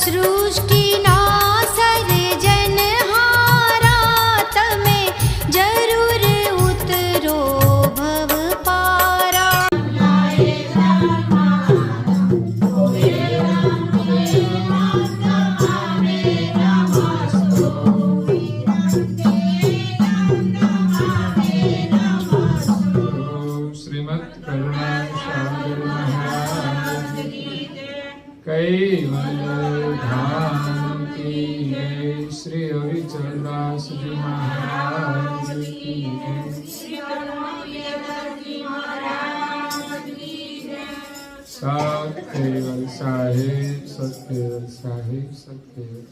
સૃષ્ટિના સર્જનહારા તમે જરૂર ઉતરો ભવ પારા. શ્રીમદ કરુણા સાગર મહારાજ કૈવલ ધામ કી જય. શ્રી હરિચરણદાસજી મહારાજ કી જય. સત્કેવલ સાહેબ, સત્કેવલ સાહેબ, સત્કેવલ.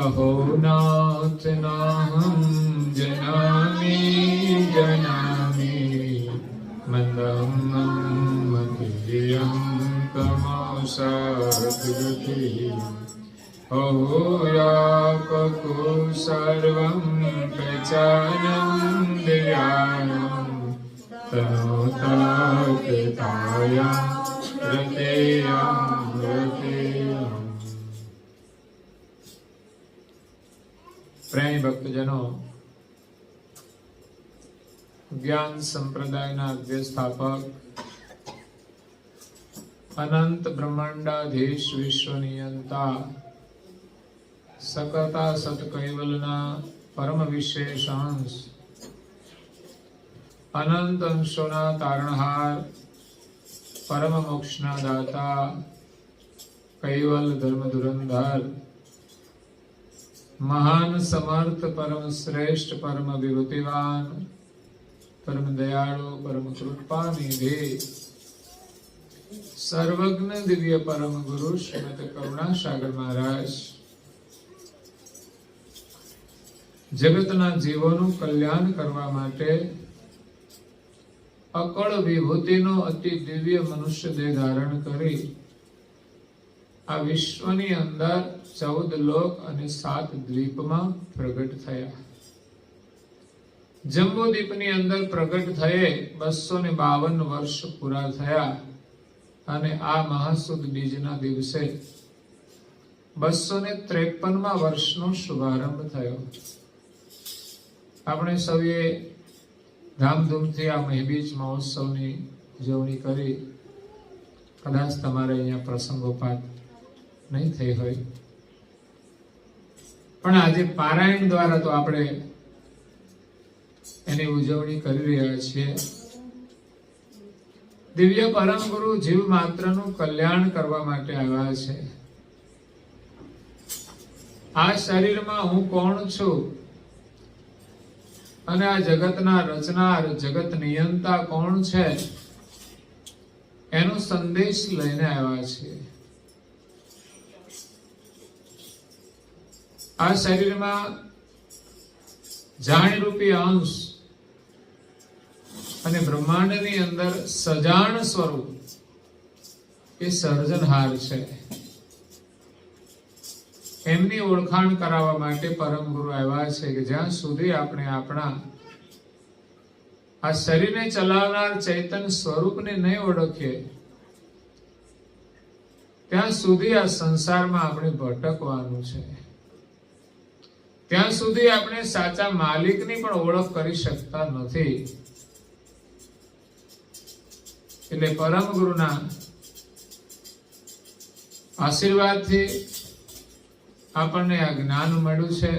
અહો નાથ નાહં જનામી જનામી મંદં મધ્યં તમસદ્ગતિ. અહો યાપકો સર્વં પ્રચાનં દિવ્યાનં તનોતાકતાયં રતેયં રતેયં. પ્રેમી ભક્તજનો, જ્ઞાન સંપ્રદાયના અધ્યસ્થાપક અનંત બ્રહ્માંડાધીશ વિશ્વનિયંતા સકતા સત કૈવલના પરમ વિશેષ અંશ, અનંત અંશોના તારણહાર, પરમ મોક્ષના દાતા, કૈવલ ધર્મ ધુરંધર, મહાન સમર્થ, પરમ શ્રેષ્ઠ, પરમ વિભૂતિવાન, પરમ દયાળુ, પરમ કૃપાનિધિ, સર્વજ્ઞ દિવ્ય પરમ ગુરુ શ્રીમદ કરુણાસાગર મહારાજ જગતના જીવોનું કલ્યાણ કરવા માટે અકળ વિભૂતિનો અતિ દિવ્ય મનુષ્ય દેહ ધારણ કરી આ વિશ્વની અંદર 14 લોક અને 7 દ્વીપમાં પ્રગટ થયા. જંબુદ્વીપની અંદર પ્રગટ થયે 252 વર્ષ પૂરા થયા અને આ મહાસુદ બીજના દિવસે 253મા વર્ષનો શુભારંભ થયો. આપણે સૌએ ધામધૂમથી આ મહીબીજ મહોત્સવની ઉજવણી કરી. કદાચ તમારે અહીંયા પ્રસંગોપાત નહીં થઈ હોય, પણ આજે પારાયણ દ્વારા તો આપણે એની ઉજવણી કરી રહ્યા છીએ. દિવ્ય પરમ ગુરુ જીવ માત્રનું કલ્યાણ કરવા માટે આવ્યા છે. આ શરીરમાં હું કોણ છું અને આ જગતના રચનાર, જગત નિયંતા કોણ છે એનો સંદેશ લઈને આવ્યા છે. આ શરીરમાં જાણરૂપી અંશ અને બ્રહ્માંડની અંદર સજાણ સ્વરૂપ એ સર્જનહાર છે. એમની ઓળખાણ કરાવવા માટે પરમ ગુરુ આવ્યા છે કે જ્યાં સુધી આપણે આપણા આ શરીરને ચલાવનાર ચૈતન્ય સ્વરૂપને નહીં ઓળખીએ ત્યાં સુધી આ સંસારમાં આપણે ભટકવાનું છે. ત્યાં સુધી આપણે સાચા માલિકની પણ ઓળખ કરી શકતા નથી. એટલે પરમ ગુરુના આશીર્વાદથી આપણને આ જ્ઞાન મળ્યું છે,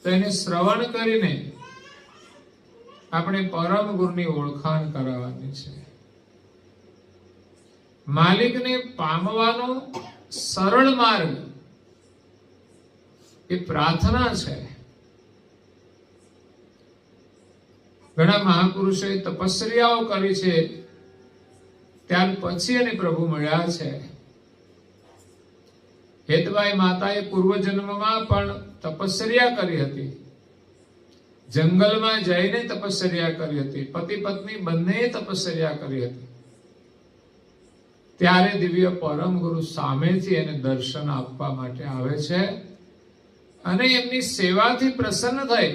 તો એને શ્રવણ કરીને આપણે પરમ ગુરુની ઓળખાણ કરાવવાની છે. માલિકને પામવાનો સરળ માર્ગ એ પ્રાર્થના છે. ઘણા મહાપુરુષોએ તપસ્યાઓ કરી છે, ત્યાર પછી એને પ્રભુ મળ્યા છે. હેતબાઈ માતાએ પૂર્વજન્મમાં પણ તપસ્યા કરી હતી, જંગલમાં જઈને તપસ્યા કરી હતી, પતિ પત્ની બંનેએ તપસ્યા કરી હતી. ત્યારે દિવ્ય પરમ ગુરુ સામેથી એને દર્શન આપવા માટે આવે છે અને એમની સેવાથી પ્રસન્ન થઈ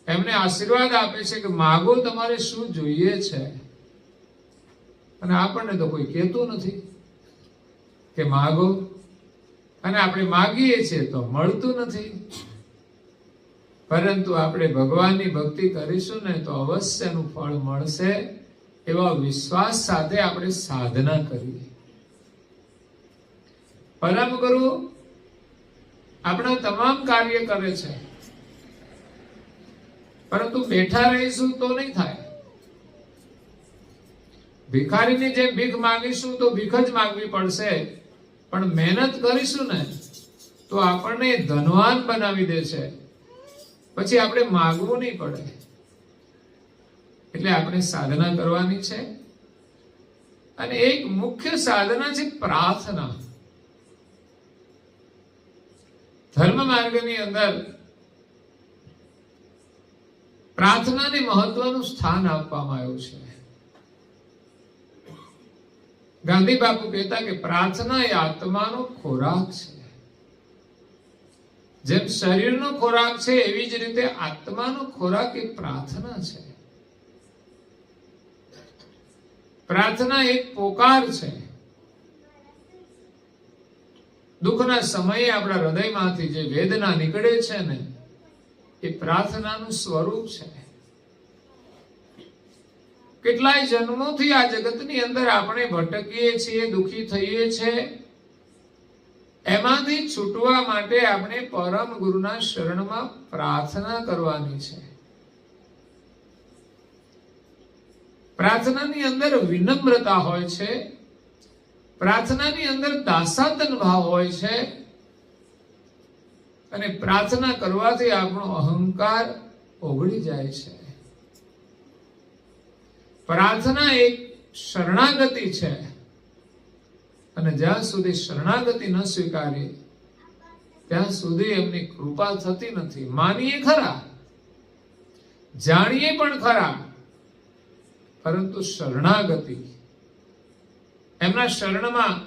એમને આશીર્વાદ આપે છે કે માગો તમારે શું જોઈએ છે. અને આપણને તો કોઈ કહેતું નથી કે માગો, અને આપણે માગીએ છીએ તો મળતું નથી. પરંતુ આપણે ભગવાનની ભક્તિ કરીશું ને તો અવશ્યનું ફળ મળશે એવા વિશ્વાસ સાથે આપણે સાધના કરીએ. પરમ ગુરુ આપણા તમામ કાર્ય કરે છે, પરંતુ બેઠા રહીશું તો નહીં થાય. ભિખારીની જેમ ભીખ માંગીશું તો ભીખ જ માંગવી પડશે, પણ મહેનત કરીશું ને તો આપણને ધનવાન બનાવી દે છે, પછી આપણે માગવું નહીં પડે. એટલે આપણે સાધના કરવાની છે, અને એક મુખ્ય સાધના છે પ્રાર્થના. ધર્મ માર્ગની અંદર પ્રાર્થનાને મહત્વનું સ્થાન આપવામાં આવ્યું છે. ગાંધી બાપુ કહેતા કે પ્રાર્થના એ આત્માનો ખોરાક છે. જેમ શરીરનો ખોરાક છે એવી જ રીતે આત્માનો ખોરાક એ પ્રાર્થના છે. પ્રાર્થના એક પોકાર છે. દુઃખના સમયે આપણા હૃદયમાંથી જે વેદના નીકળે છે ને એ પ્રાર્થનાનું સ્વરૂપ છે. કેટલાય જન્મોથી આ જગતની અંદર આપણે ભટકીએ છીએ, દુઃખી થઈએ છીએ. એમાંથી છૂટવા માટે આપણે પરમ ગુરુના શરણમાં પ્રાર્થના કરવાની છે. પ્રાર્થનાની અંદર વિનમ્રતા હોય છે, પ્રાર્થનાની અંદર દાસાતન ભાવ હોય છે, અને પ્રાર્થના કરવાથી આપણો અહંકાર ઓગળી જાય છે. પ્રાર્થના એક શરણાગતિ છે, અને જ્યાં સુધી શરણાગતિ ન સ્વીકારીએ ત્યાં સુધી એમની કૃપા થતી નથી. માનીએ ખરા, જાણીએ પણ ખરા, પરંતુ શરણાગતિ, એમના શરણમાં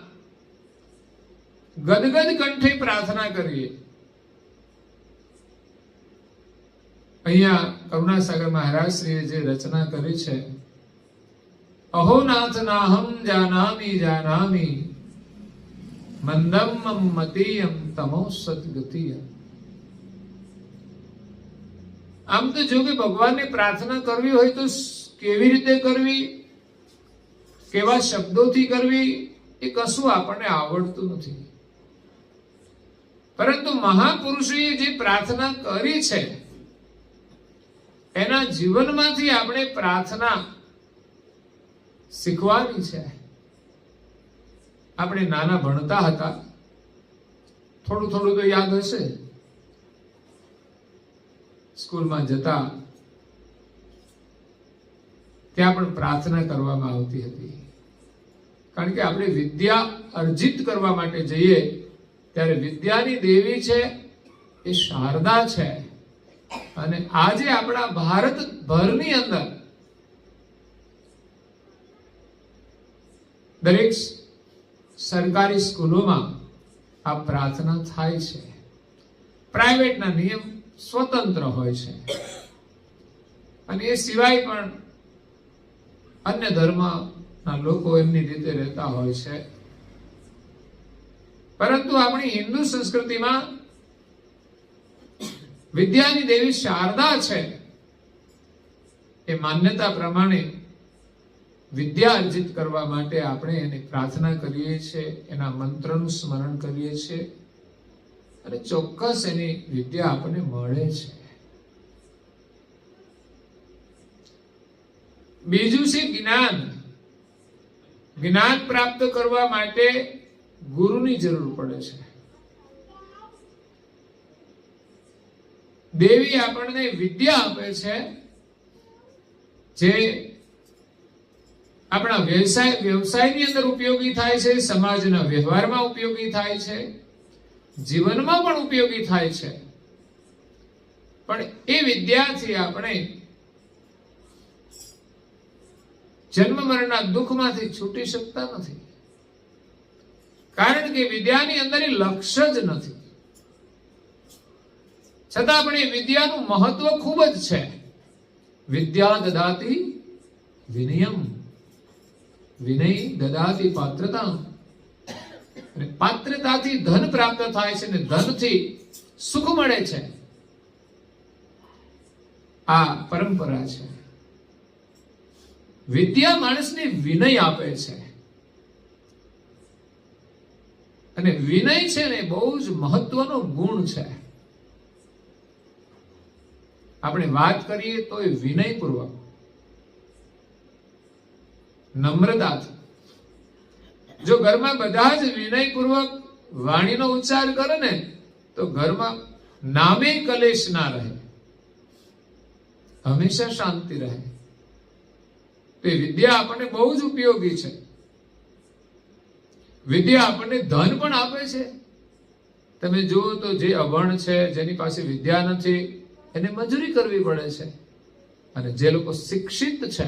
ગદગદ કંઠે પ્રાર્થના કરીએ. અહીંયા કરુણાસાગર મહારાજ શ્રીએ જે રચના કરી છે, અહો નાથ નાહમ જાનામી જાનામી મંદમ મતીયમ તમો સદગતિય. આમ તો જો કે ભગવાનને પ્રાર્થના કરવી હોય તો કેવી રીતે કરવી, કેવા શબ્દોથી કરવી, એ કશું આપણને આવડતું નથી. પરંતુ મહાપુરુષોએ જે પ્રાર્થના કરી છે એના જીવનમાંથી આપણે પ્રાર્થના શીખવાની છે. આપણે નાના ભણતા હતા, થોડું થોડું તો યાદ હશે. સ્કૂલમાં જતા ત્યાં પણ પ્રાર્થના કરવામાં આવતી હતી. કારણ કે આપણે વિદ્યા અર્જિત કરવા માટે જઈએ ત્યારે વિદ્યાની દેવી છે એ શારદા છે. અને આજે આપણા ભારતભરની અંદર દરેક સરકારી સ્કૂલોમાં આ પ્રાર્થના થાય છે. પ્રાઇવેટના નિયમ સ્વતંત્ર હોય છે, અને એ સિવાય પણ અન્ય ધર્મના લોકો એમની રીતે રહેતા હોય છે. પરંતુ આપણી હિન્દુ સંસ્કૃતિમાં વિદ્યાની દેવી શારદા છે એ માન્યતા પ્રમાણે વિદ્યા અર્જિત કરવા માટે આપણે એની પ્રાર્થના કરીએ છીએ, એના મંત્રનું સ્મરણ કરીએ છીએ, અને ચોક્કસ એની વિદ્યા આપણને મળે છે. બીજું છે જ્ઞાન. જ્ઞાન પ્રાપ્ત કરવા માટે ગુરુની જરૂર પડે છે. દેવી આપણને વિદ્યા આપે છે જે આપણા વ્યવસાયની અંદર ઉપયોગી થાય છે, સમાજના વ્યવહારમાં ઉપયોગી થાય છે, જીવનમાં પણ ઉપયોગી થાય છે. પણ એ વિદ્યાથી આપણે જન્મ મરણના દુઃખમાંથી છૂટી શકતા નથી. કારણ કે વિદ્યાની અંદર એ લક્ષ્ય જ નથી. છતાં પણ એ વિદ્યાનું મહત્વ ખૂબ જ છે. વિદ્યા દદાતિ વિનયમ. વિનય દદાતિ પાત્રતા, અને પાત્રતાથી ધન પ્રાપ્ત થાય છે, અને ધનથી સુખ મળે છે. આ પરંપરા છે. વિદ્યા માણસને વિનય આપે છે, અને વિનય છે ને બહુ જ મહત્વનો ગુણ છે. આપણે વાત કરીએ તો એ વિનયપૂર્વક, નમ્રતાથી. જો ઘરમાં બધા જ વિનયપૂર્વક વાણીનો ઉચ્ચાર કરે ને તો ઘરમાં નામે કલેશ ના રહે, હંમેશા શાંતિ રહે. તો એ વિદ્યા આપણને બહુ જ ઉપયોગી છે. વિદ્યા આપણને ધન પણ આપે છે. તમે જુઓ તો જે અભણ છે, જેની પાસે વિદ્યા નથી, એને મજૂરી કરવી પડે છે. અને જે લોકો શિક્ષિત છે,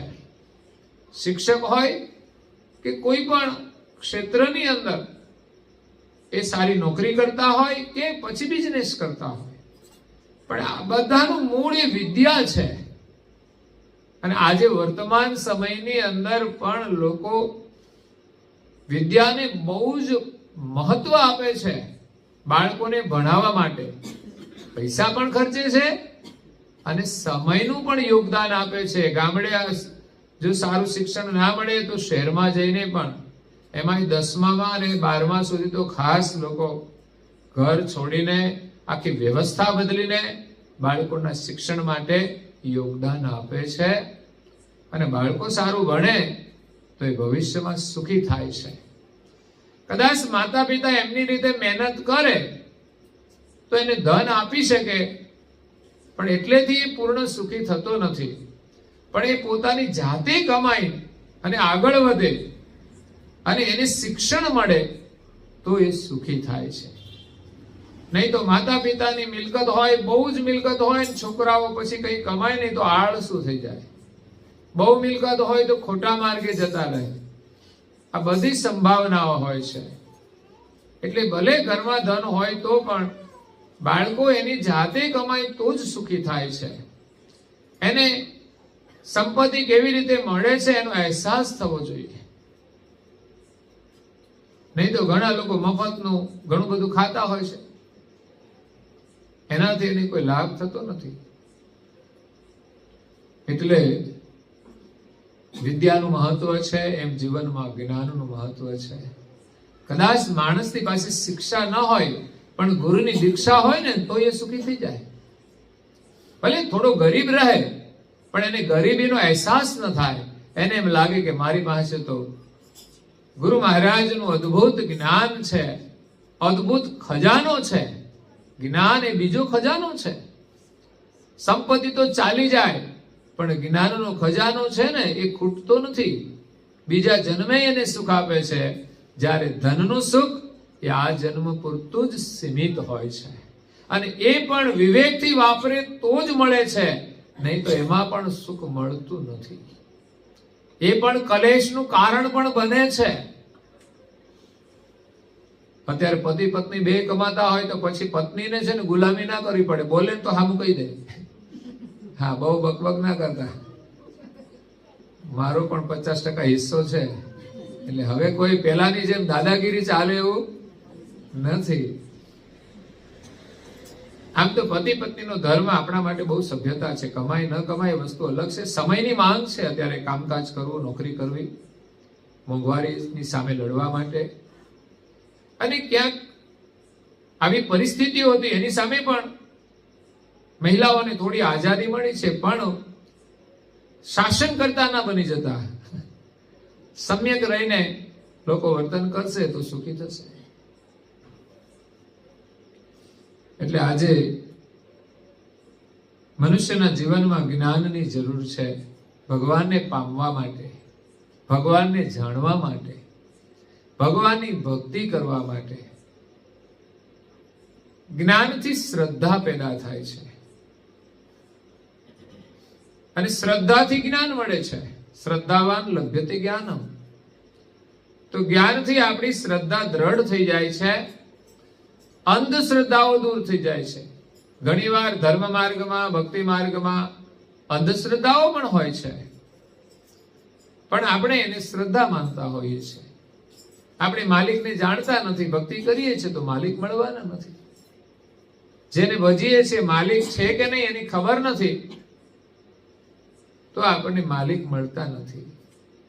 શિક્ષક હોય કે કોઈ પણ ક્ષેત્રની અંદર, એ સારી નોકરી કરતા હોય કે પછી બિઝનેસ કરતા હોય, પણ આ બધાનું મૂળ એ વિદ્યા છે. અને આજે વર્તમાન સમયની અંદર પણ લોકો વિદ્યાને બહુ જ મહત્વ આપે છે. બાળકોને ભણાવવા માટે પૈસા પણ ખર્ચે છે અને સમયનું પણ યોગદાન આપે છે. ગામડે જો સારું શિક્ષણ ના મળે તો શહેરમાં જઈને પણ, એમાં 10મા અને 12મા સુધી તો ખાસ લોકો ઘર છોડીને, આખી વ્યવસ્થા બદલીને બાળકોના શિક્ષણ માટે યોગદાન આપે છે. અને બાળકો સારું ભણે તો એ ભવિષ્યમાં સુખી થાય છે. કદાચ માતા પિતા એમની રીતે મહેનત કરે તો એને ધન આપી શકે, પણ એટલેથી એ પૂર્ણ સુખી થતો નથી. પણ એ પોતાની જાતે કમાઈ અને આગળ વધે અને એને શિક્ષણ મળે તો એ સુખી થાય છે. નહીં તો માતા પિતાની મિલકત હોય, બહુ જ મિલકત હોય, છોકરાઓ પછી કઈ કમાય નહીં તો આળસુ થઈ જાય. બહુ મિલકત હોય તો ખોટા માર્ગે જતા રહે. આ બધી સંભાવનાઓ હોય છે. એટલે ભલે ઘરમાં ધન હોય તો પણ બાળકો એની જાતે કમાય તો જ સુખી થાય છે. એને સંપત્તિ કેવી રીતે મળે છે એનો અહેસાસ થવો જોઈએ. નહીં તો ઘણા લોકો મફતનું ઘણું બધું ખાતા હોય છે, એનાથી એને કોઈ લાભ થતો નથી. એટલે વિદ્યાનું મહત્વ છે, એમ જીવનમાં જ્ઞાનનું મહત્વ છે. કદાચ માણસની પાસે શિક્ષા ન હોય પણ ગુરુની દીક્ષા હોય ને તો એ સુખી થઈ જાય. ભલે થોડો ગરીબ રહે પણ એને ગરીબીનો અહેસાસ ન થાય. એને એમ લાગે કે મારી પાસે તો ગુરુ મહારાજનું અદ્ભુત જ્ઞાન છે, અદ્ભુત ખજાનો છે. જ્ઞાન એ બીજો ખજાનો છે. સંપત્તિ તો ચાલી જાય પણ જ્ઞાનનો ખજાનો છે ને એ ખૂટતો નથી. બીજા જન્મે એને સુખ આપે છે. જ્યારે ધનનું સુખ એ આ જન્મ પૂરતું જ સીમિત હોય છે, અને એ પણ વિવેકથી વાપરે તો જ મળે છે, નહીં તો એમાં પણ સુખ મળતું નથી. એ પણ કલેશનું કારણ પણ બને છે. અત્યારે પતિ પત્ની બે કમાતા હોય તો પછી પત્નીને છે ને ગુલામી ના કરવી પડે. બોલે તો હામું કહી દે, હા બહુ બકબક ના કરતા, મારો પણ 50% હિસ્સો છે. એટલે હવે કોઈ પેલાની જેમ દાદાગીરી ચાલે એવું નથી. આમ તો પતિ પત્નીનો ધર્મ આપણા માટે બહુ સભ્યતા છે. કમાય ન કમાય વસ્તુ અલગ છે. સમયની માંગ છે અત્યારે કામકાજ કરવું, નોકરી કરવી, મોંઘવારીની સામે લડવા માટે. અને ક્યાંક આવી પરિસ્થિતિઓ હતી, એની સામે પણ મહિલાઓને થોડી આઝાદી મળી છે, પણ શાસન કરતા ના બની જતા. સમ્યક રહીને લોકો વર્તન કરશે તો સુખી થશે. એટલે આજે મનુષ્યના જીવનમાં જ્ઞાનની જરૂર છે. ભગવાનને પામવા માટે, ભગવાનને જાણવા માટે, ભગવાનની ભક્તિ કરવા માટે. જ્ઞાનથી શ્રદ્ધા પેદા થાય છે, અને શ્રદ્ધાથી જ્ઞાન મળે છે. શ્રદ્ધાવાન લભ્યતે જ્ઞાનમ. તો જ્ઞાનથી આપણી શ્રદ્ધા દ્રઢ થઈ જાય છે, અંધશ્રદ્ધાઓ દૂર થઈ જાય છે. ઘણીવાર ધર્મ માર્ગમાં, ભક્તિ માર્ગમાં અંધશ્રદ્ધાઓ પણ હોય છે, પણ આપણે એને શ્રદ્ધા માનતા હોઈએ છીએ. આપણે માલિકને જાણતા નથી, ભક્તિ કરીએ છીએ તો માલિક મળવાના નથી. જેને ભજીએ છીએ માલિક છે કે નહીં એની ખબર નથી, તો આપણને માલિક મળતા નથી.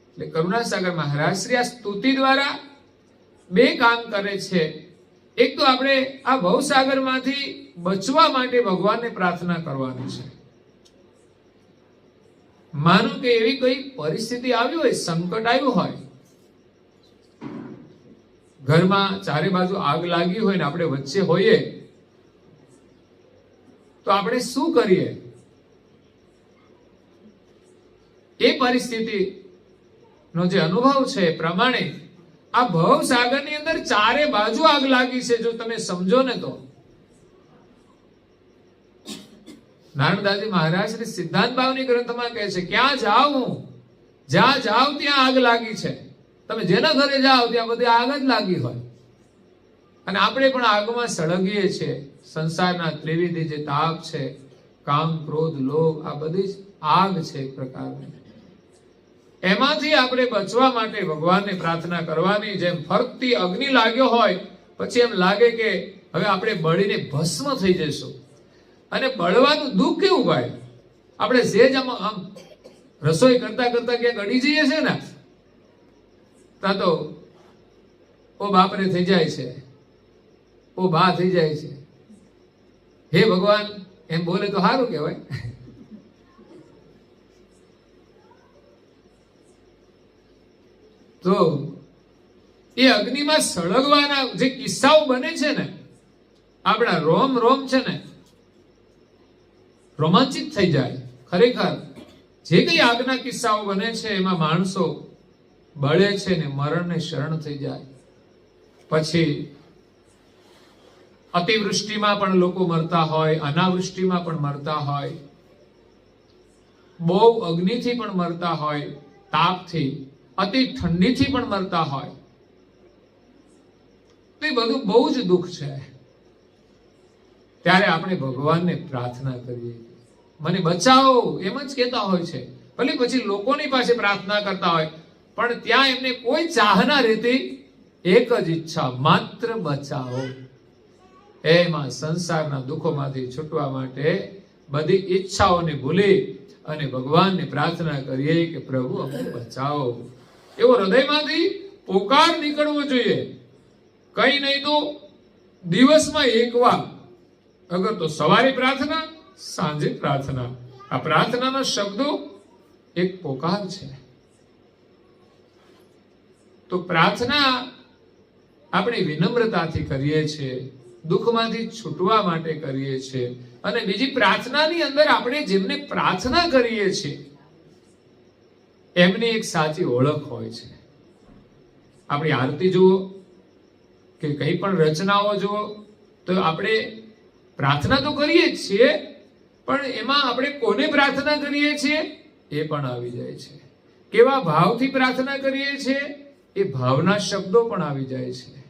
એટલે કરુણાસાગર મહારાજ શ્રી આ સ્તુતિ દ્વારા બે કામ કરે છે. એક તો આપણે આ ભવસાગરમાંથી બચવા માટે ભગવાનને પ્રાર્થના કરવાની છે. માનો કે એવી કોઈ પરિસ્થિતિ આવી હોય, સંકટ આવ્યું હોય, ઘરમાં ચારે બાજુ આગ લાગી હોય ને આપણે વચ્ચે હોઈએ, તો આપણે શું કરીએ? એ પરિસ્થિતિ નો જે અનુભવ છે એ પ્રમાણે આ ભવસાગરની અંદર ચારે બાજુ આગ લાગી છે. જો તમે સમજો ને તો નારણદાસજી મહારાજ શ્રી સિદ્ધાંત ભાવની ગ્રંથમાં કહે છે, ક્યાં જાઉં હું, જ્યાં જાવ ત્યાં આગ લાગી છે. તમે જેના ઘરે જાઓ ત્યાં બધી આગ જ લાગી હોય. અને આપણે પણ આગમાં સળગીએ છીએ. સંસારના ત્રિવિધ જે તાપ છે, કામ, ક્રોધ, લોભ, આ બધી જ આગ છે એક પ્રકારની. એમાંથી આપણે બચવા માટે ભગવાનને પ્રાર્થના કરવાની. જેમ ફરકતી અગ્નિ લાગ્યો હોય પછી એમ લાગે કે હવે આપણે બળીને ભસ્મ થઈ જઈશું. અને બળવાનું દુઃખ કેવું ભાઈ, આપણે સેજ આમ રસોઈ કરતા કરતા ક્યાંક અડી જઈએ છે ને, ત્યાં તો ઓ બાપરે થઈ જાય છે, ઓ બા થઈ જાય છે. હે ભગવાન એમ બોલે તો સારું કહેવાય. તો એ અગ્નિમાં સળગવાના જે કિસ્સાઓ બને છે ને, આપણા રોમ રોમ છે ને રોમાંચિત થઈ જાય. ખરેખર જે કઈ આગના કિસ્સાઓ બને છે એમાં માણસો બળે છે ને મરણને શરણ થઈ જાય. પછી અતિવૃષ્ટિમાં પણ લોકો મરતા હોય, અનાવૃષ્ટિમાં પણ મરતા હોય, બહુ અગ્નિથી પણ મરતા હોય, તાપથી, અતિ ઠંડીથી પણ મરતા હોય. તો એ બધું બહુ જ દુઃખ છે. ત્યારે આપણે ભગવાનને પ્રાર્થના કરીએ, મને બચાવો, એમ જ કહેતા હોય છે. ભલે પછી લોકોની પાસે પ્રાર્થના કરતા હોય, પણ ત્યાં એમને કોઈ ચાહના રહેતી, એક જ ઈચ્છા, માત્ર બચાવો. એમાં સંસારના દુઃખોમાંથી છૂટવા માટે બધી ઈચ્છાઓને ભૂલી અને ભગવાનને પ્રાર્થના કરીએ કે પ્રભુ અમને બચાવો. એવો હૃદયમાંથી પોકાર નીકળવો જોઈએ. કઈ નહીં તો દિવસમાં એક વાર, અગર તો સવારે પ્રાર્થના, સાંજે પ્રાર્થના. આ પ્રાર્થનાના શબ્દો એક પોકાર છે. તો પ્રાર્થના આપણે વિનમ્રતાથી કરીએ છીએ, દુઃખમાંથી છૂટવા માટે કરીએ છીએ. અને બીજી પ્રાર્થનાની અંદર આપણે જેમને પ્રાર્થના કરીએ છીએ એમની એક સાચી ઓળખ હોય છે. આપણી આરતી જુઓ કે કંઈ પણ રચનાઓ જુઓ તો આપણે પ્રાર્થના તો કરીએ જ છીએ, પણ એમાં આપણે કોને પ્રાર્થના કરીએ છીએ એ પણ આવી જાય છે. કેવા ભાવથી પ્રાર્થના કરીએ છીએ એ ભાવના શબ્દો પણ આવી જાય છે.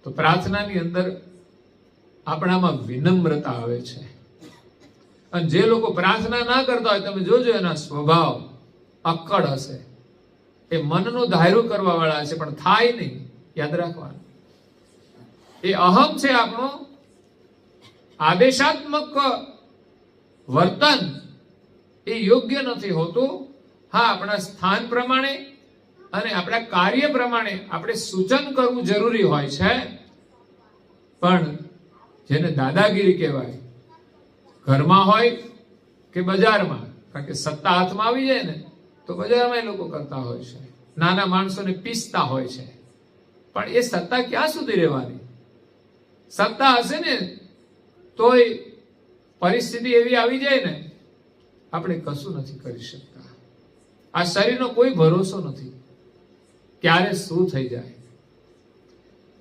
તો પ્રાર્થનાની અંદર આપણામાં વિનમ્રતા આવે છે. અને જે લોકો પ્રાર્થના ના કરતા હોય, તમે જોજો એના સ્વભાવ અક્કડ હશે. એ મનનું ધાર્યું કરવા વાળા છે, પણ થાય નહીં. યાદ રાખવાનું, એ અહમ છે આપણો. આદેશાત્મક વર્તન એ યોગ્ય નથી હોતું. હા, આપણા સ્થાન પ્રમાણે અને આપણા કાર્ય પ્રમાણે આપણે સૂચન કરવું જરૂરી હોય છે, પણ જેને દાદાગીરી કહેવાય, ઘરમાં હોય કે બજારમાં, કારણ કે સત્તા હાથમાં આવી જાય ને તો બજારમાં એ લોકો કરતા હોય છે. નાના માણસોને પીસતા હોય છે, પણ એ સત્તા ક્યાં સુધી રહેવાની? સત્તા હશે ને તોય પરિસ્થિતિ એવી આવી જાય ને આપણે કશું નથી કરી શકતા. આ શરીરનો કોઈ ભરોસો નથી, ક્યારે શું થઈ જાય.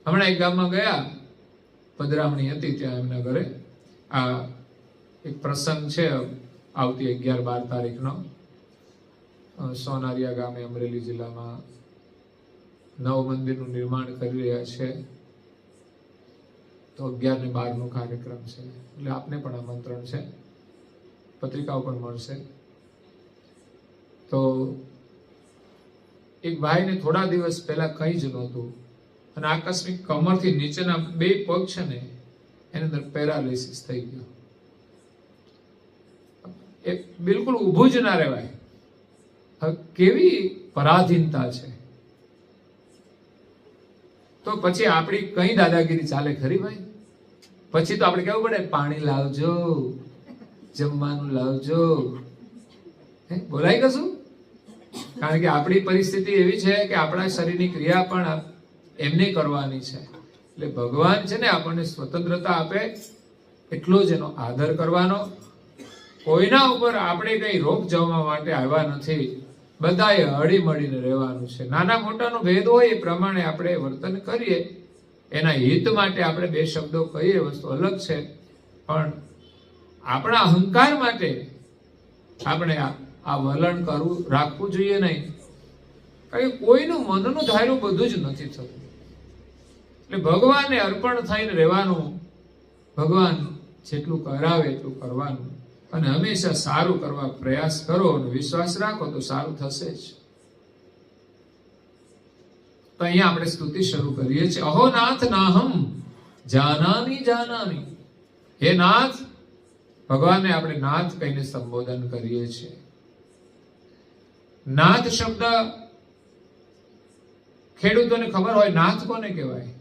હમણાં એક ગામમાં ગયા, પધરામણી હતી ત્યાં એમના ઘરે. આ એક પ્રસંગ છે આવતી 11-12 તારીખનો. સોનારિયા ગામે અમરેલી જિલ્લામાં નવ મંદિરનું નિર્માણ કરી રહ્યા છે. તો 11 ને 12 નો કાર્યક્રમ છે, એટલે આપને પણ આમંત્રણ છે. પત્રિકાઓ પણ મળશે. તો એક ભાઈને થોડા દિવસ પહેલા કંઈ જ નહોતું અને આકસ્મિક કમરથી નીચેના 2 પગ છે ને એની અંદર પેરાલિસિસ થઈ ગયો. એ બિલકુલ ઊભું જ ના રહેવાય. હવે કેવી પરાધીનતા છે. તો પછી આપણી કઈ દાદાગીરી ચાલે ખરી ભાઈ? પછી તો આપણે કેવું પડે, પાણી લાવજો, જમવાનું લાવજો. બોલાય કશું? કારણ કે આપણી પરિસ્થિતિ એવી છે કે આપણા શરીરની ક્રિયા પણ એમને કરવાની છે. એટલે ભગવાન છે ને આપણને સ્વતંત્રતા આપે એટલો જ એનો આદર કરવાનો. કોઈના ઉપર આપણે કઈ રોક જવા માટે આવ્યા નથી. બધાએ હળી મળીને રહેવાનું છે. નાના મોટાનો ભેદ હોય એ પ્રમાણે આપણે વર્તન કરીએ. એના હિત માટે આપણે 2 શબ્દો કહીએ, વસ્તુ અલગ છે. પણ આપણા અહંકાર માટે આપણે આ વલણ રાખવું જોઈએ નહીં. કારણ કે કોઈનું મનનું ધાર્યું બધું જ નથી થતું. એટલે ભગવાનને અર્પણ થઈને રહેવાનું. ભગવાન જેટલું કરાવે એટલું કરવાનું અને હંમેશા સારું કરવા પ્રયાસ કરો અને વિશ્વાસ રાખો તો સારું થશે જ. તો અહીંયા આપણે સ્તુતિ શરૂ કરીએ છીએ. અહો નાથ નાહમ જાનામી જાનામી. હે નાથ, ભગવાનને આપણે નાથ કહીને સંબોધન કરીએ છીએ. નાથ શબ્દ ખેડૂતોને ખબર હોય નાથ કોને કહેવાય?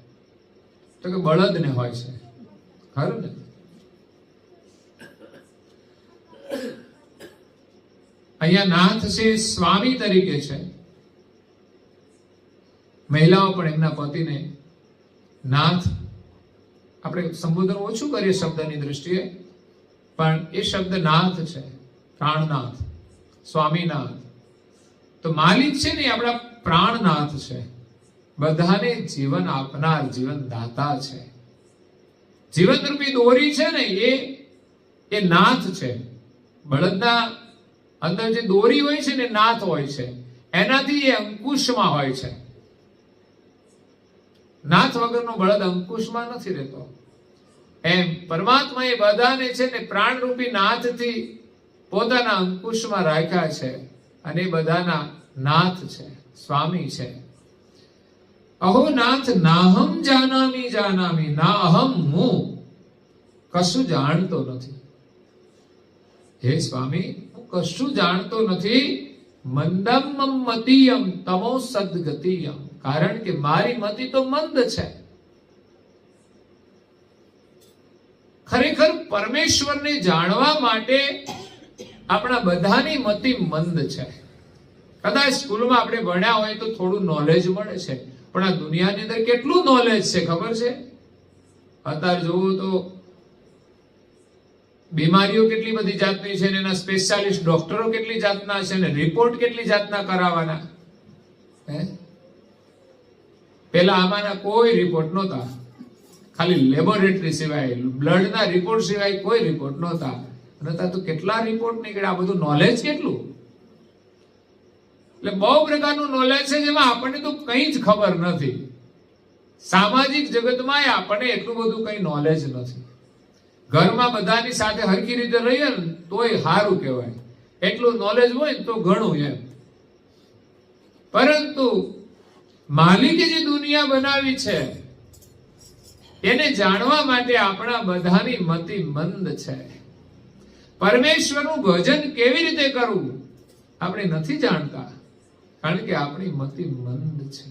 તો કે બળદને હોય છે, ખરું ને? અહીંયા નાથ છે સ્વામી તરીકે છે. મહિલાઓ પણ એમના પતિને નાથ, આપણે સંબોધન ઓછું કરીએ શબ્દની દ્રષ્ટિએ, પણ એ શબ્દ નાથ છે, પ્રાણનાથ, સ્વામીનાથ. તો માલિક છે ને આપણા પ્રાણનાથ છે. બધાને જીવન આપનાર જીવન દાતા છે. જીવન રૂપી દોરી છે ને એ નાથ છે. બળદના અંદર જે દોરી હોય છે ને નાથ હોય છે. એનાથી એ અંકુશમાં હોય છે. નાથ વગરનો બળદ અંકુશમાં નથી રહેતો. એમ પરમાત્મા એ બધાને છે ને પ્રાણરૂપી નાથથી પોતાના અંકુશમાં રાખ્યા છે અને એ બધાના નાથ છે, સ્વામી છે. અહો નાથ નાહમ જાનામી જાનામી. ના અહમ, હું કશું જાણતો નથી. હે સ્વામી, હું કશું જાણતો નથી. મંદમ મતીયમ તમો સદગતિયમ. કારણ કે મારી મતિ તો મંદ છે. ખરેખર પરમેશ્વરને જાણવા માટે આપણા બધાની મતિ મંદ છે. કદાચ સ્કૂલમાં આપણે ભણ્યા હોય તો થોડું નોલેજ મળે છે, પણ આ દુનિયાની અંદર કેટલું નોલેજ છે ખબર છે? અત્યારે જોવો તો બીમારીઓ કેટલી બધી જાતની છે, એના સ્પેશિયાલિસ્ટ ડોક્ટરો કેટલી જાતના છે, ને રિપોર્ટ કેટલી જાતના કરાવવાના. પેલા આમાંના કોઈ રિપોર્ટ નહોતા. ખાલી લેબોરેટરી સિવાય, બ્લડના રિપોર્ટ સિવાય કોઈ રિપોર્ટ નહોતા. અને ત્યાં તો કેટલા રિપોર્ટ નીકળ્યા. આ બધું નોલેજ કેટલું. એટલે બહુ પ્રકારનું નોલેજ છે જેમાં આપણને તો કંઈ જ ખબર નથી. સામાજિક જગતમાં આપણને એટલું બધું કંઈ નોલેજ નથી. ઘરમાં બધાની સાથે હરખી રીતે રહીએ ને તોય સારું કહેવાય. એટલું નોલેજ હોય તો ઘણું એમ. પરંતુ માલિકે જે દુનિયા બનાવી છે એને જાણવા માટે આપણા બધાની મતિ મંદ છે. પરમેશ્વરનું ભજન કેવી રીતે કરવું આપણે નથી જાણતા, કારણ કે આપણી મતિ મંદ છે.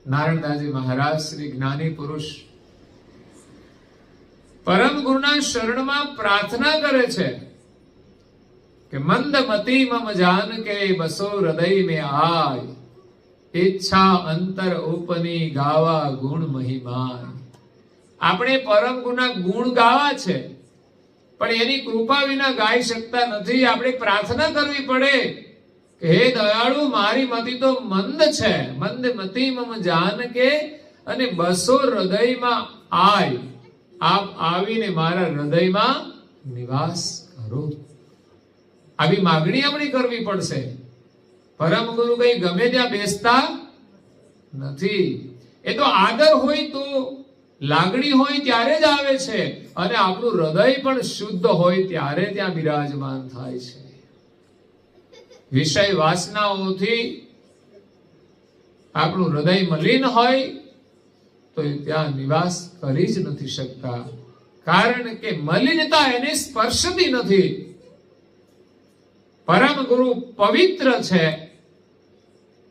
નારાયણદાસજી મહારાજ શ્રી જ્ઞાની પુરુષ પરમ ગુરુના શરણમાં પ્રાર્થના કરે છે કે મંદ મતિ મમ જાન કે બસો હૃદય મે આય, ઈચ્છા અંતર ઉપની ગાવા ગુણ મહિમાય. આપણે પરમ ગુરુના ગુણ ગાવા છે, પણ એની કૃપા વિના ગાઈ શકતા નથી. આપણે પ્રાર્થના કરવી પડે કે હે દયાળુ, મારી મતિ તો મંદ છે. મંદ મતિ મમ જાન કે, અને બસો હૃદયમાં આય, આપ આવીને મારા હૃદયમાં નિવાસ કરો. આવી માગણી આપણે કરવી પડશે. પરમ ગુરુ કઈ ગમે ત્યાં બેસતા નથી. એ તો આદર હોય તો, લાગણી હોય ત્યારે જ આવે છે, અને આપણું હૃદય પણ શુદ્ધ હોય ત્યારે ત્યાં બિરાજમાન થાય છે. વિષય વાસનાઓથી આપણું હૃદય મલિન હોય તો એ ત્યાં નિવાસ કરી જ નથી શકતા, કારણ કે મલિનતા એને સ્પર્શતી નથી. પરમ ગુરુ પવિત્ર છે,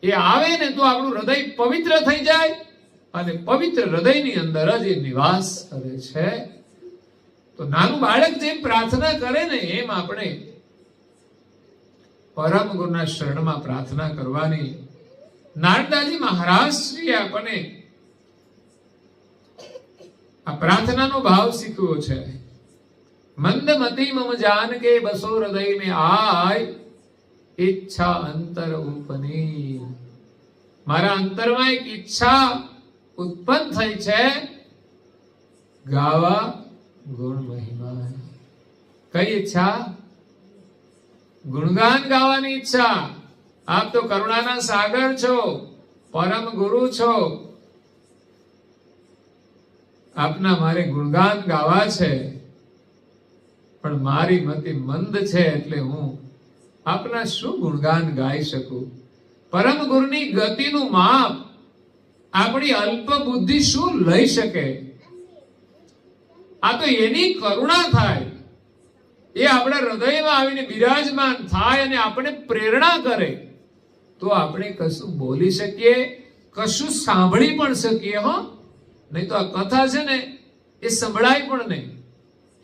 એ આવે ને તો આપણું હૃદય પવિત્ર થઈ જાય અને પવિત્ર હૃદયની અંદર જ એ નિવાસ કરે છે. તો નાનું બાળક જેમ પ્રાર્થના કરે ને એમ આપણે પરમ ગુરુના શરણમાં પ્રાર્થના કરવાની. નારદાજી મહારાજ શ્રી આપણને આ પ્રાર્થનાનો ભાવ શીખવ્યો છે. મંદમતી મમ જાન કે બસો હૃદય મેં આય, ઈચ્છા અંતર ઉપની. મારા અંતરમાં એક ઈચ્છા ઉત્પન્ન થઈ છે, ગાવા ગુણ મહિમા. કઈ ઈચ્છા? ગુણગાન ગાવાની ઈચ્છા. આપ તો કરુણાના સાગર છો, પરમ ગુરુ છો, આપના મારે ગુણગાન ગાવા છે, પણ મારી મતિ મંદ છે એટલે હું આપના શું ગુણગાન ગાઈ શકું? પરમ ગુરુની ગતિનું માપ આપણી અલ્પ બુદ્ધિ શું લઈ શકે? આ તો એની કરુણા થાય, એ આપણા હૃદયમાં આવીને બિરાજમાન થાય અને આપણે પ્રેરણા કરે તો આપણે કશું બોલી શકીએ, કશું સાંભળી પણ શકીએ. હો, નહીં તો આ કથા છે ને એ સંભળાય પણ નહીં.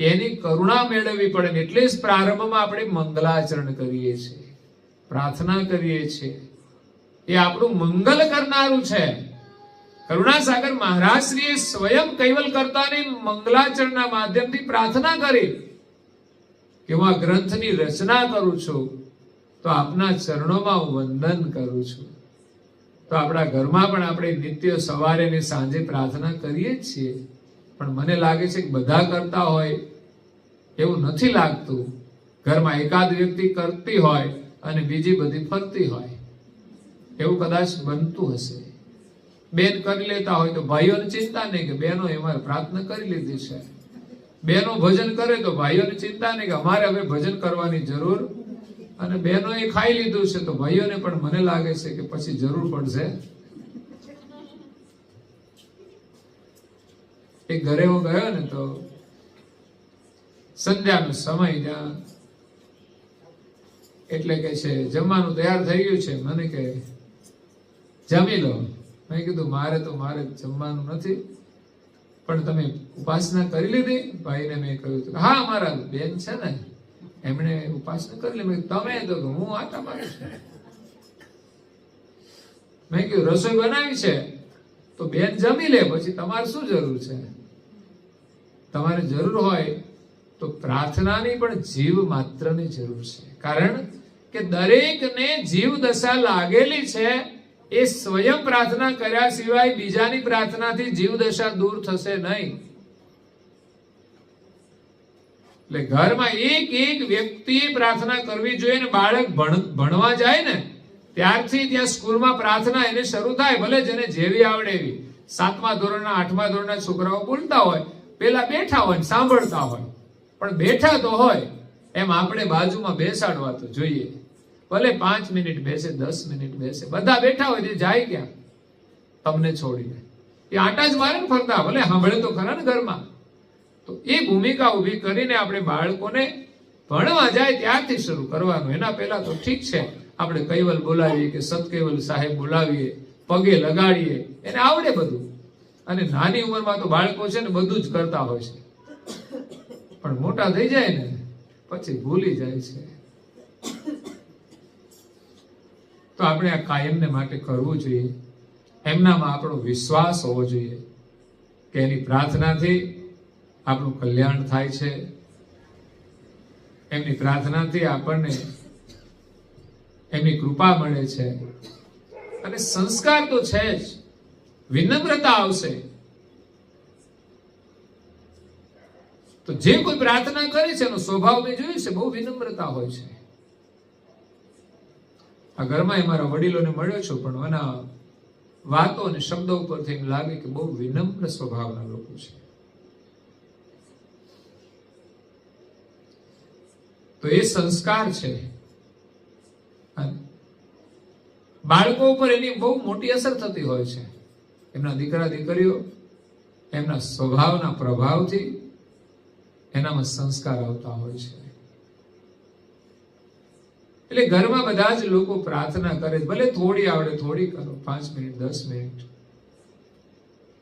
એની કરુણા મેળવવી પડે ને એટલે જ પ્રારંભમાં આપણે મંગલાચરણ કરીએ છીએ, પ્રાર્થના કરીએ છીએ. એ આપણું મંગલ કરનારું છે. કરુણાસાગર મહારાજ શ્રીએ સ્વયં કૈવલ કરતાને મંગલાચરણના માધ્યમથી પ્રાર્થના કરી કે હું આ ગ્રંથની રચના કરું છું તો આપના ચરણોમાં હું વંદન કરું છું. તો આપણા ઘરમાં પણ આપણે નિત્ય સવારે ને સાંજે પ્રાર્થના કરીએ જ છીએ, પણ મને લાગે છે કે બધા કરતા હોય એવું નથી લાગતું. ઘરમાં એકાદ વ્યક્તિ કરતી હોય અને બીજી બધી ફરતી હોય, એવું કદાચ બનતું હશે. બેન કરી લેતા હોય તો ભાઈઓને ચિંતા નહીં કે બહેનો અમારે પ્રાર્થના કરી લીધી છે. બહેનો ભજન કરે તો ભાઈઓને ચિંતા નહીં કે અમારે હવે ભજન કરવાની જરૂર, અને બહેનો એ ખાઈ લીધું છે તો ભાઈઓને પણ મને લાગે છે કે પછી જરૂર પડશે. એક ઘરે હું ગયો ને તો સંધ્યાનો સમય, ત્યાં એટલે કે છે જમવાનું તૈયાર થઈ ગયું છે. મને કે જમી લો. મેં કીધું મારે જમવાનું નથી, પણ તમે ઉપાસના કરી લીધી? ભાઈને મેં કહ્યું હા, અમારા બેન છે ને એમણે ઉપાસના કરી લીધી. તમે તો હું આટા મારું છું. મેં કીધું રસોઈ બનાવી છે તો બેન જમી લે, પછી તમારે શું જરૂર છે? તમારે જરૂર હોય તો પ્રાર્થનાની પણ જીવ માત્રની જરૂર છે, કારણ કે દરેકને જીવ દશા લાગેલી છે. એ સ્વયં પ્રાર્થના કર્યા સિવાય બીજાની પ્રાર્થનાથી જીવ દશા દૂર થશે નહીં. એટલે ઘરમાં એક એક વ્યક્તિએ પ્રાર્થના કરવી જોઈએ. ને બાળક ભણવા જાય ને ત્યારથી ત્યાં સ્કૂલમાં પ્રાર્થના એને શરૂ થાય, ભલે જેને જેવી આવડે એવી. 7મા ધોરણના 8મા ધોરણના છોકરાઓ બોલતા હોય, પેલા બેઠા હોય સાંભળતા હોય, પણ બેઠા તો હોય એમ આપણે બાજુમાં બેસાડવા તો જોઈએ. ભલે 5 મિનિટ બેસે, 10 મિનિટ બેસે, બધા બેઠા હોય તે જાય ક્યાં? તમને છોડીને એ આટા જ મારે ને ફરતા, ભલે સાંભળે તો ખરા ને ઘરમાં. તો એ ભૂમિકા ઊભી કરીને આપણે બાળકોને ભણવા જાય ત્યારથી શરૂ કરવાનું. એના પહેલા તો ઠીક છે આપણે કૈવલ બોલાવીએ કે સતકૈવલ સાહેબ બોલાવીએ, પગે લગાડીએ, એને આવડે બધું. અને નાની ઉંમરમાં તો બાળકો છે ને બધું જ કરતા હોય છે, પણ મોટા થઈ જાય ને પછી ભૂલી જાય છે. તો આપણે આ કાયમને માટે કરવું જોઈએ. એમનામાં આપણો વિશ્વાસ હોવો જોઈએ કે એની પ્રાર્થનાથી આપણું કલ્યાણ થાય છે. એમની પ્રાર્થનાથી આપણને એમની કૃપા મળે છે. અને સંસ્કાર તો છે જ, વિનમ્રતા આવશે. તો જે કોઈ પ્રાર્થના કરે છે એનો સ્વભાવ મેં જોયું છે, બહુ વિનમ્રતા હોય છે. આ ઘરમાં મારા વડીલોને મળ્યો છું, પણ એના વાતો અને શબ્દો ઉપરથી એમ લાગે કે બહુ વિનમ્ર સ્વભાવના લોકો છે. તો એ સંસ્કાર છે. અને બાળકો ઉપર એની બહુ મોટી અસર થતી હોય છે. એમના દીકરા દીકરીઓ એમના સ્વભાવના પ્રભાવથી એનામાં સંસ્કાર આવતા હોય છે. એટલે ઘરમાં બધા જ લોકો પ્રાર્થના કરે, ભલે થોડી આવડે થોડી કરો, 5 મિનિટ 10 મિનિટ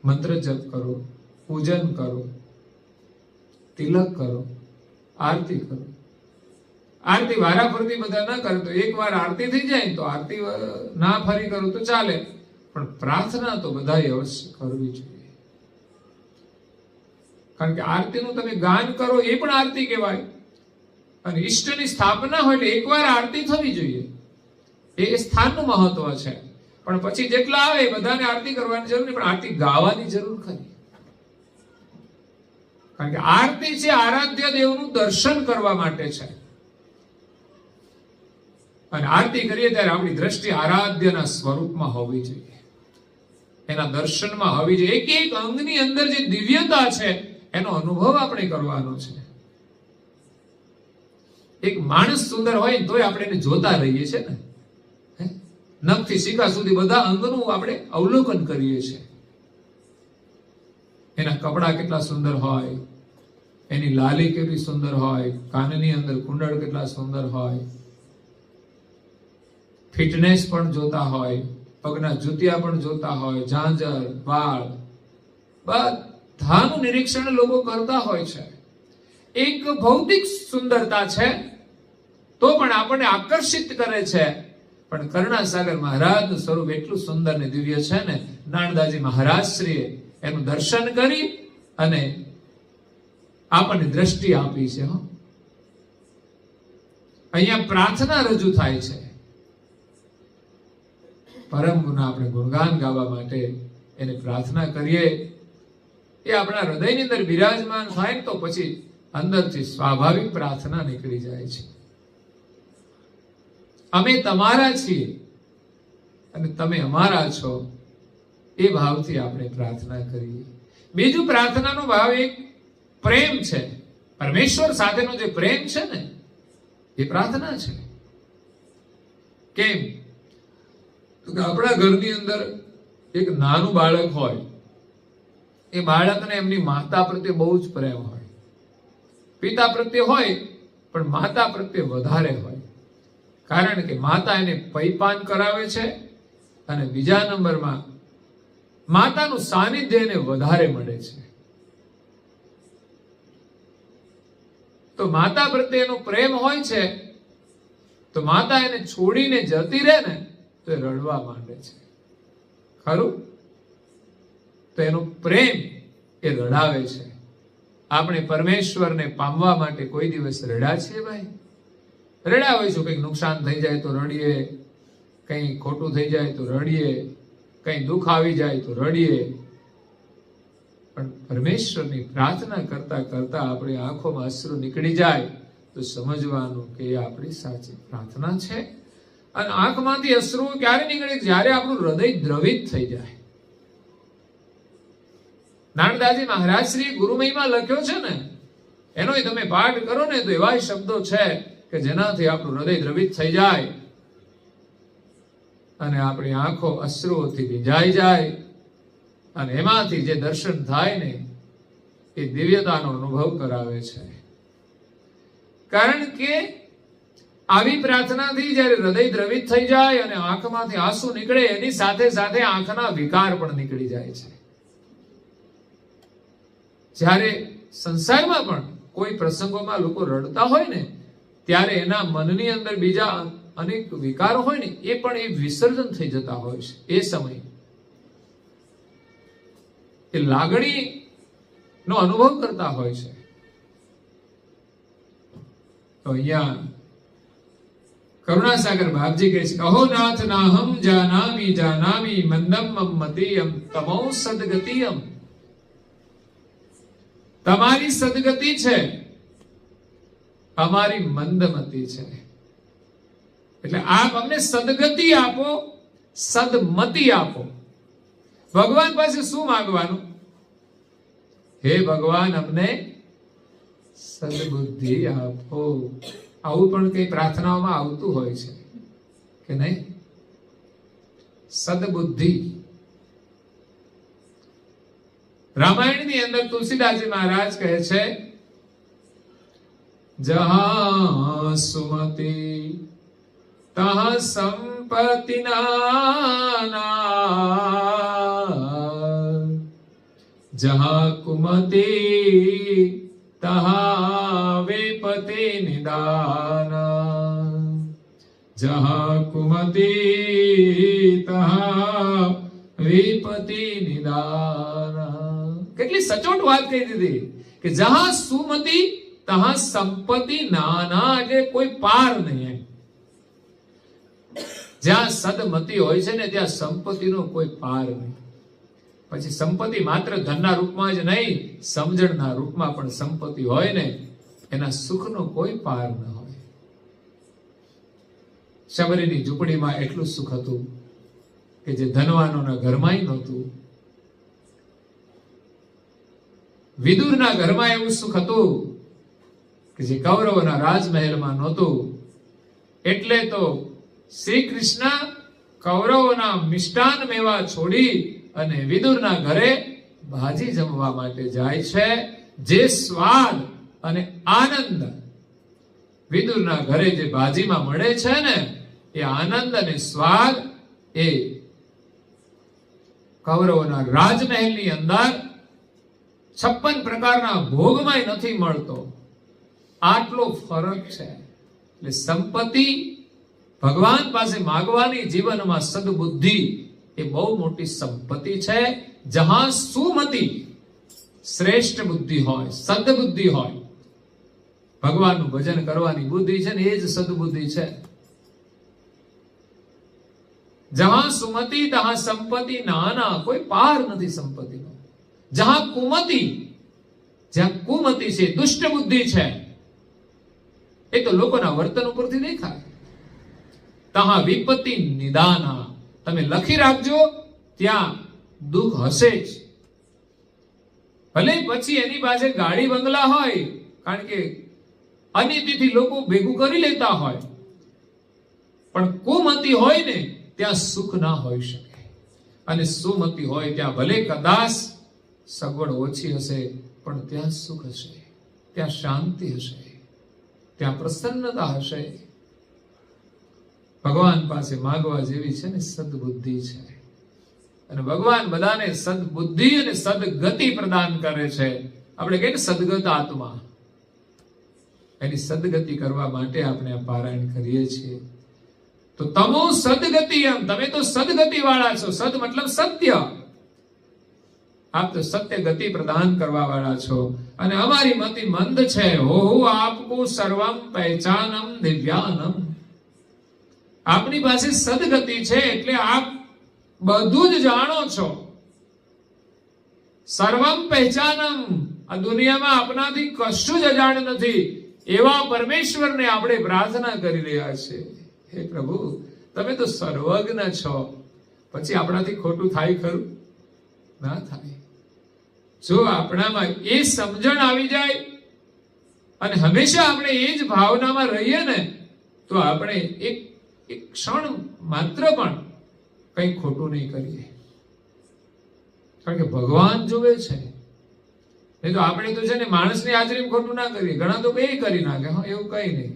મંત્ર જપ કરો, પૂજન કરો, તિલક કરો, આરતી કરો. આરતી વારાફરતી બધા ના કરે તો એકવાર આરતી થઈ જાય તો આરતી ના ફરી કરો તો ચાલે, પણ પ્રાર્થના તો બધાએ અવશ્ય કરવી જોઈએ. કારણ કે આરતીનું તમે ગાન કરો એ પણ આરતી કહેવાય. અને ઈષ્ટની સ્થાપના હોય એટલે એકવાર આરતી થવી જોઈએ, એ સ્થાનનું મહત્વ છે. પણ પછી જેટલા આવે બધાને આરતી કરવાની જરૂર નહીં, પણ આરતી ગાવાની જરૂર ખરી. કારણ કે આરતી છે આરાધ્ય દેવનું દર્શન કરવા માટે છે. અને આરતી કરીએ ત્યારે આપણી દ્રષ્ટિ આરાધ્યના સ્વરૂપમાં હોવી જોઈએ, એના દર્શનમાં હોવી જોઈએ. એક એક અંગની અંદર જે દિવ્યતા છે એનો અનુભવ આપણે કરવાનો છે. એક માણસ સુંદર હોય તોય આપણે એને જોતા રહીએ છીએ ને, નખથી શિખા સુધી બધા અંગનું આપણે અવલોકન કરીએ છીએ. એના કપડા કેટલા સુંદર હોય, એની લાલી કેટલી સુંદર હોય, કાનની અંદર કુંડળ કેટલા સુંદર હોય, ફિટનેસ પણ જોતા હોય, પગના જૂતિયા પણ જોતા હોય, ઝાંઝર, વાળ, બધાનું નિરીક્ષણ લોકો કરતા હોય છે. એક ભૌતિક સુંદરતા છે તો પણ આપણને આકર્ષિત કરે છે. પણ કરુણાસાગર મહારાજનું સ્વરૂપ એટલું સુંદર ને દિવ્ય છે ને, નાણદાજી મહારાજ શ્રીએ એનું દર્શન કરી અને આપણને દ્રષ્ટિ આપી છે. અહીંયા પ્રાર્થના રજૂ થાય છે. પરમ ગુના આપણે ગુણગાન ગાવા માટે એને પ્રાર્થના કરીએ, એ આપણા હૃદયની અંદર બિરાજમાન થાય તો પછી અંદરથી સ્વાભાવિક પ્રાર્થના નીકળી જાય છે. અમે તમારા છીએ અને તમે અમારા છો, એ ભાવથી આપણે પ્રાર્થના કરીએ. બીજું, પ્રાર્થનાનો ભાવ એક પ્રેમ છે. પરમેશ્વર સાથેનો જે પ્રેમ છે ને એ પ્રાર્થના છે. કેમ? તો કે આપણા ઘરની અંદર એક નાનું બાળક હોય, એ બાળકને એમની માતા પ્રત્યે બહુ જ પ્રેમ હોય. પિતા પ્રત્યે હોય પણ માતા પ્રત્યે વધારે હોય. કારણ કે માતા એને પૈપાન કરાવે છે અને બીજા નંબરમાં માતાનું સાનિધ્ય એને વધારે મળે છે. તો માતા પ્રત્યેનો પ્રેમ હોય છે તો માતા એને છોડીને જતી રહે ને તો એ રડવા માંડે છે. ખરું? તો એનો પ્રેમ એ રડાવે છે. આપણે પરમેશ્વરને પામવા માટે કોઈ દિવસ રડ્યા છીએ ભાઈ? રડ્યા હોઈશું. કંઈક નુકસાન થઈ જાય તો રડીએ, કંઈ ખોટું થઈ જાય તો રડીએ, કંઈ દુઃખ આવી જાય તો રડીએ. પણ પરમેશ્વરની પ્રાર્થના કરતા કરતા આપણી આંખોમાં અશ્રુ નીકળી જાય તો સમજવાનું કે એ આપણી સાચી પ્રાર્થના છે. અને આંખમાંથી અશ્રુ ક્યારે નીકળે? જ્યારે આપણું હૃદય દ્રવિત થઈ જાય. નારદાજી મહારાજ શ્રી ગુરુમહિમા લખ્યો છે ને, એનો તમે પાઠ કરો ને તો એવા શબ્દો છે કે જેનાથી આપણું હૃદય દ્રવિત થઈ જાય અને આપણી આંખો અશ્રુઓથી ભીંજાઈ જાય અને એમાંથી જે દર્શન થાય ને એ દિવ્યતાનો અનુભવ કરાવે છે. કારણ કે આવી પ્રાર્થનાથી જ્યારે હૃદય દ્રવિત થઈ જાય અને આંખમાંથી આંસુ નીકળે એની સાથે સાથે આંખના વિકાર પણ નીકળી જાય છે. જ્યારે સંસારમાં પણ કોઈ પ્રસંગોમાં લોકો રડતા હોય ને ત્યારે એના મનની અંદર બીજા અનેક વિકારો હોય ને એ પણ એ વિસર્જન થઈ જતા હોય છે. એ સમય એ લાગણી નો અનુભવ કરતા હોય છે. તો અહીંયા કરુણાસાગર બાપજી કહે છે, અહો નાથ નાહમ જાનામી જાનામી મંદમ મમ્મતીયમ તમો સદગતિયમ. તમારી સદગતિ છે, અમારી મંદમતી છે. એટલે આપ અમને સદગતિ આપો, સદમતિ આપો. ભગવાન પાસે શું માંગવાનું? હે ભગવાન, અમને સદબુદ્ધિ આપો. આવું પણ કઈ પ્રાર્થનાઓમાં આવતું હોય છે. કે નહીં? સદબુદ્ધિ. રામાયણની અંદર તુલસીદાસજી મહારાજ કહે છે, જહાં સુમતિ તહાં સંપત્તિ નાના, જહાં કુમતિ તહાં વિપતિ નિદાના, જહાં કુમતિ તહાં વિપતિ નિદાના. કેટલી સચોટ વાત કહી દીધી કે જહાં સુમતિ તહાં સંપત્તિ નાના, એટલે કોઈ પાર નહીં. જ્યાં સદમતિ હોય છે ને ત્યાં સંપત્તિનો કોઈ પાર નહીં. પછી સંપત્તિ માત્ર ધનના રૂપમાં જ નહીં, સમજણના રૂપમાં પણ સંપત્તિ હોય ને એના સુખનો કોઈ પાર ન હોય. શબરીની ઝૂંપડીમાં એટલું સુખ હતું કે જે ધનવાનોના ઘરમાં નહોતું. વિદુરના ઘરમાં એવું સુખ હતું કે જે કૌરવોના રાજમહેલમાં નહોતું. એટલે તો શ્રી કૃષ્ણ કૌરવોના મિષ્ટાન મેવા છોડી અને વિદુરના ઘરે ભાજી જમવા માટે જાય છે. જે સ્વાદ અને આનંદ વિદુરના ઘરે જે ભાજીમાં મળે છે ને, એ આનંદ અને સ્વાદ એ કૌરવોના રાજમહેલની અંદર 56 પ્રકારના ભોગમાં નથી મળતો. આટલો ફરક છે. એટલે સંપત્તિ ભગવાન પાસે માગવાની જીવનમાં સદબુદ્ધિ એ બહુ મોટી સંપત્તિ છે. જહાં સુમતિ શ્રેષ્ઠ બુદ્ધિ હોય, સદબુદ્ધિ હોય, ભગવાનનું ભજન કરવાની બુદ્ધિ છે ને એ જ સદબુદ્ધિ છે. જહાં સુમતિ તહાં સંપત્તિ નાના, કોઈ પાર નથી સંપત્તિનો. જહાં કુમતિ, જ્યાં કુમતિ છે, દુષ્ટ બુદ્ધિ છે, એ તો લોકોના વર્તન ઉપરથી દેખાય. તહાં વિપત્તિ નિદાના, તમે લખી રાખજો ત્યાં દુઃખ હશે જ. ભલે પછી એની પાસે ગાડી બંગલા હોય, કારણ કે અનિતિથી લોકો ભેગું કરી લેતા હોય, પણ કુમતિ હોય ને ત્યાં સુખ ના હોઈ શકે. અને સુમતિ હોય ત્યાં ભલે કદાચ સગવડ ઓછી હશે, પણ ત્યાં સુખ હશે, ત્યાં શાંતિ હશે, ત્યાં પ્રસન્નતા હશે. ભગવાન પાસે માગવા જેવી છે ને સદબુદ્ધિ છે. અને ભગવાન બધાને સદબુદ્ધિ અને સદગતિ પ્રદાન કરે છે. આપણે કહીએ ને સદગત આત્મા, એની સદગતિ કરવા માટે આપણે આ પારાયણ કરીએ છીએ. તો તમો સદગતિ, એમ તમે તો સદગતિ વાળા છો. સદ મતલબ સત્ય. આપ તો સત્ય ગતિ પ્રદાન કરવા વાળા છો. અને અમારી મતિ મંદ છે. હો આપકો સર્વમ પહેચાનમ દિવ્યાનમ. આપની પાસે સદગતિ છે એટલે આપ બધું જ જાણો છો. સર્વમ પહેચાનમ, આ દુનિયામાં આપનાથી કશું જ અજાણ નથી. એવા પરમેશ્વરને આપણે પ્રાર્થના કરી રહ્યા છે. હે પ્રભુ, તમે તો સર્વજ્ઞ છો. પછી આપણાથી ખોટું થાય ખરું? ના થાય. જો આપણામાં એ સમજણ આવી જાય અને હંમેશા આપણે એ જ ભાવનામાં રહીએ ને, તો આપણે એક ક્ષણ માત્ર પણ કંઈ ખોટું નહીં કરીએ. કારણ કે ભગવાન જોવે છે. નહીં તો આપણે તો છે ને માણસની હાજરીમાં ખોટું ના કરીએ. ઘણા તો એ કરી નાખે, હા એવું કઈ નહીં.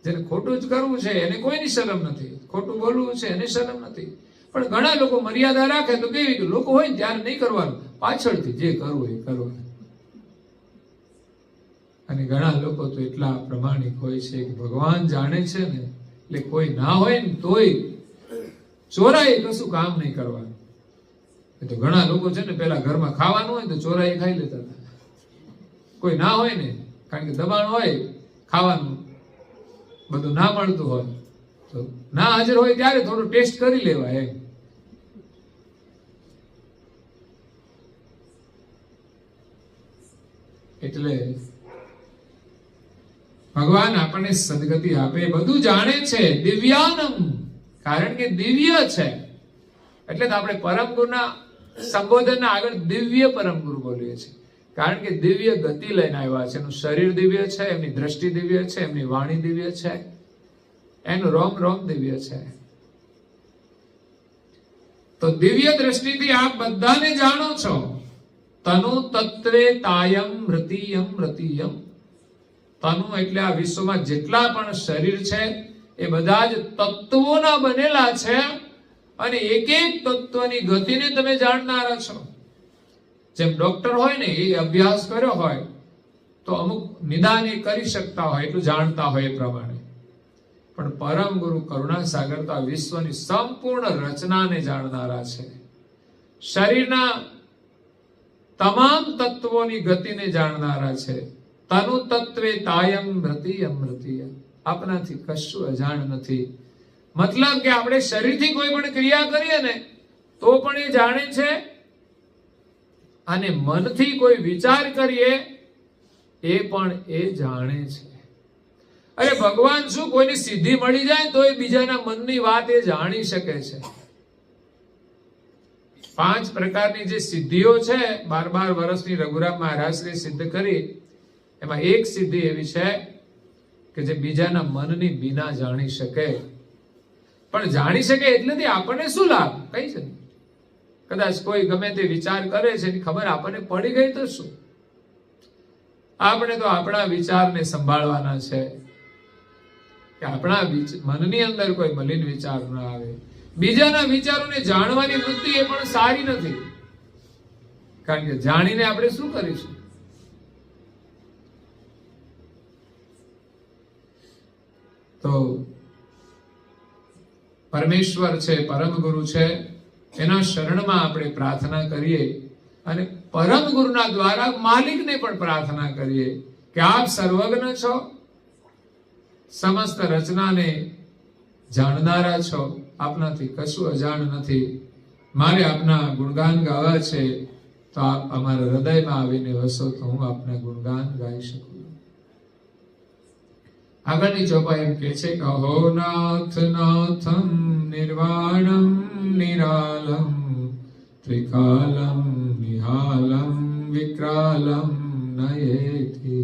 જેને ખોટું જ કરવું છે એને કોઈની શરમ નથી, ખોટું બોલવું છે એને શરમ નથી. પણ ઘણા લોકો મર્યાદા રાખે તો કેવી કે લોકો હોય ત્યારે નહીં કરવાનું, પાછળથી જે કરવું એ કરવાનું. અને ઘણા લોકો તો એટલા પ્રમાણિક હોય છે કે ભગવાન જાણે છે ને, એટલે કોઈ ના હોય ને તોય ચોરાઈ કશું કામ નહીં કરવાનું. એ તો ઘણા લોકો છે ને પેલા ઘરમાં ખાવાનું હોય તો ચોરાઈ ખાઈ લેતા હતા. કોઈ ના હોય ને, કારણ કે દબાણ હોય, ખાવાનું બધું ના મળતું હોય તો ના હાજર હોય ત્યારે થોડું ટેસ્ટ કરી લેવાય. એટલે ભગવાન આપણને સદગતિ આપે, બધું જાણે છે. દિવ્યાનમ, કારણ કે દિવ્ય છે. એટલે તો આપણે પરમ ગુરુના સંબોધનના આગળ દિવ્ય પરમ ગુરુ બોલીએ છીએ. કારણ કે દિવ્ય ગતિ લઈને આવ્યા છે. એનું શરીર દિવ્ય છે, એમની દ્રષ્ટિ દિવ્ય છે, એમની વાણી દિવ્ય છે, એનું રોમ રોમ દિવ્ય છે. તો દિવ્ય દ્રષ્ટિથી આપ બધાને જાણો છો. તનુ તત્વે તાયમ મૃતિયમ મૃતિયમ. તનુ એટલે આ વિશ્વમાં જેટલા પણ શરીર છે એ બધા જ તત્વોના બનેલા છે, અને એક એક તત્વની ગતિને તમે જાણનારા છો. જેમ ડોક્ટર હોય ને, એ અભ્યાસ કર્યો હોય તો અમુક નિદાન એ કરી શકતા હોય, એટલું જાણતા હોય એ પ્રમાણે. પણ પરમ ગુરુ કરુણાસાગર તો આ વિશ્વની સંપૂર્ણ રચનાને જાણનારા છે, શરીરના તમામ તત્વોની ગતિને જાણનારા છે. તનુ તત્વે તાયમ મૃતિયમ મૃતિયમ. આપણાથી કશું અજાણ નથી. મતલબ કે આપણે શરીરથી કોઈ પણ ક્રિયા કરીએ ને તો પણ એ જાણે છે, અને મનથી કોઈ વિચાર કરીએ એ પણ એ જાણે છે. અરે ભગવાન શું કોઈની સિદ્ધિ મળી જાય તો એ બીજાના મનની વાત એ જાણી શકે છે. 5 પ્રકારની જે સિદ્ધિઓ છે 12 વર્ષની રઘુરામ મહારાજશ્રી સિદ્ધ કરી, એમાં એક સિદ્ધિ એવી છે કે જે બીજાના મનની બીના જાણી શકે. પણ જાણી શકે એટલેથી આપણને શું લાભ? કઈ છે? કદાચ કોઈ ગમે તે વિચાર કરે છે એની ખબર આપણને પડી ગઈ તો શું? આપણે તો આપણા વિચારને સંભાળવાના છે કે આપણા મનની અંદર કોઈ મલિન વિચાર ન આવે. બીજાના વિચારોને જાણવાની વૃત્તિ એ પણ સારી નથી, કારણ કે જાણીને આપણે શું કરીશું? તો પરમેશ્વર છે, પરમ ગુરુ છે, એના શરણમાં આપણે પ્રાર્થના કરીએ, અને પરમ ગુરુના દ્વારા માલિકને પણ પ્રાર્થના કરીએ કે આપ સર્વજ્ઞ છો, સમસ્ત રચનાને જાણનારા છો, આપનાથી કશું અજાણ નથી. મારે આપના ગુણગાન ગાવા છે, તો આપ અમારા હૃદયમાં આવીને વસો તો હું આપના ગુણગાન ગાઈ શકું. આગળની ચોપાઈ એમ કે છે કે અહો નાથ નાથમ નિર્વાણમ નિરાલમ ત્રિકાલમ નિહાલમ વિક્રાલમ નયેતિ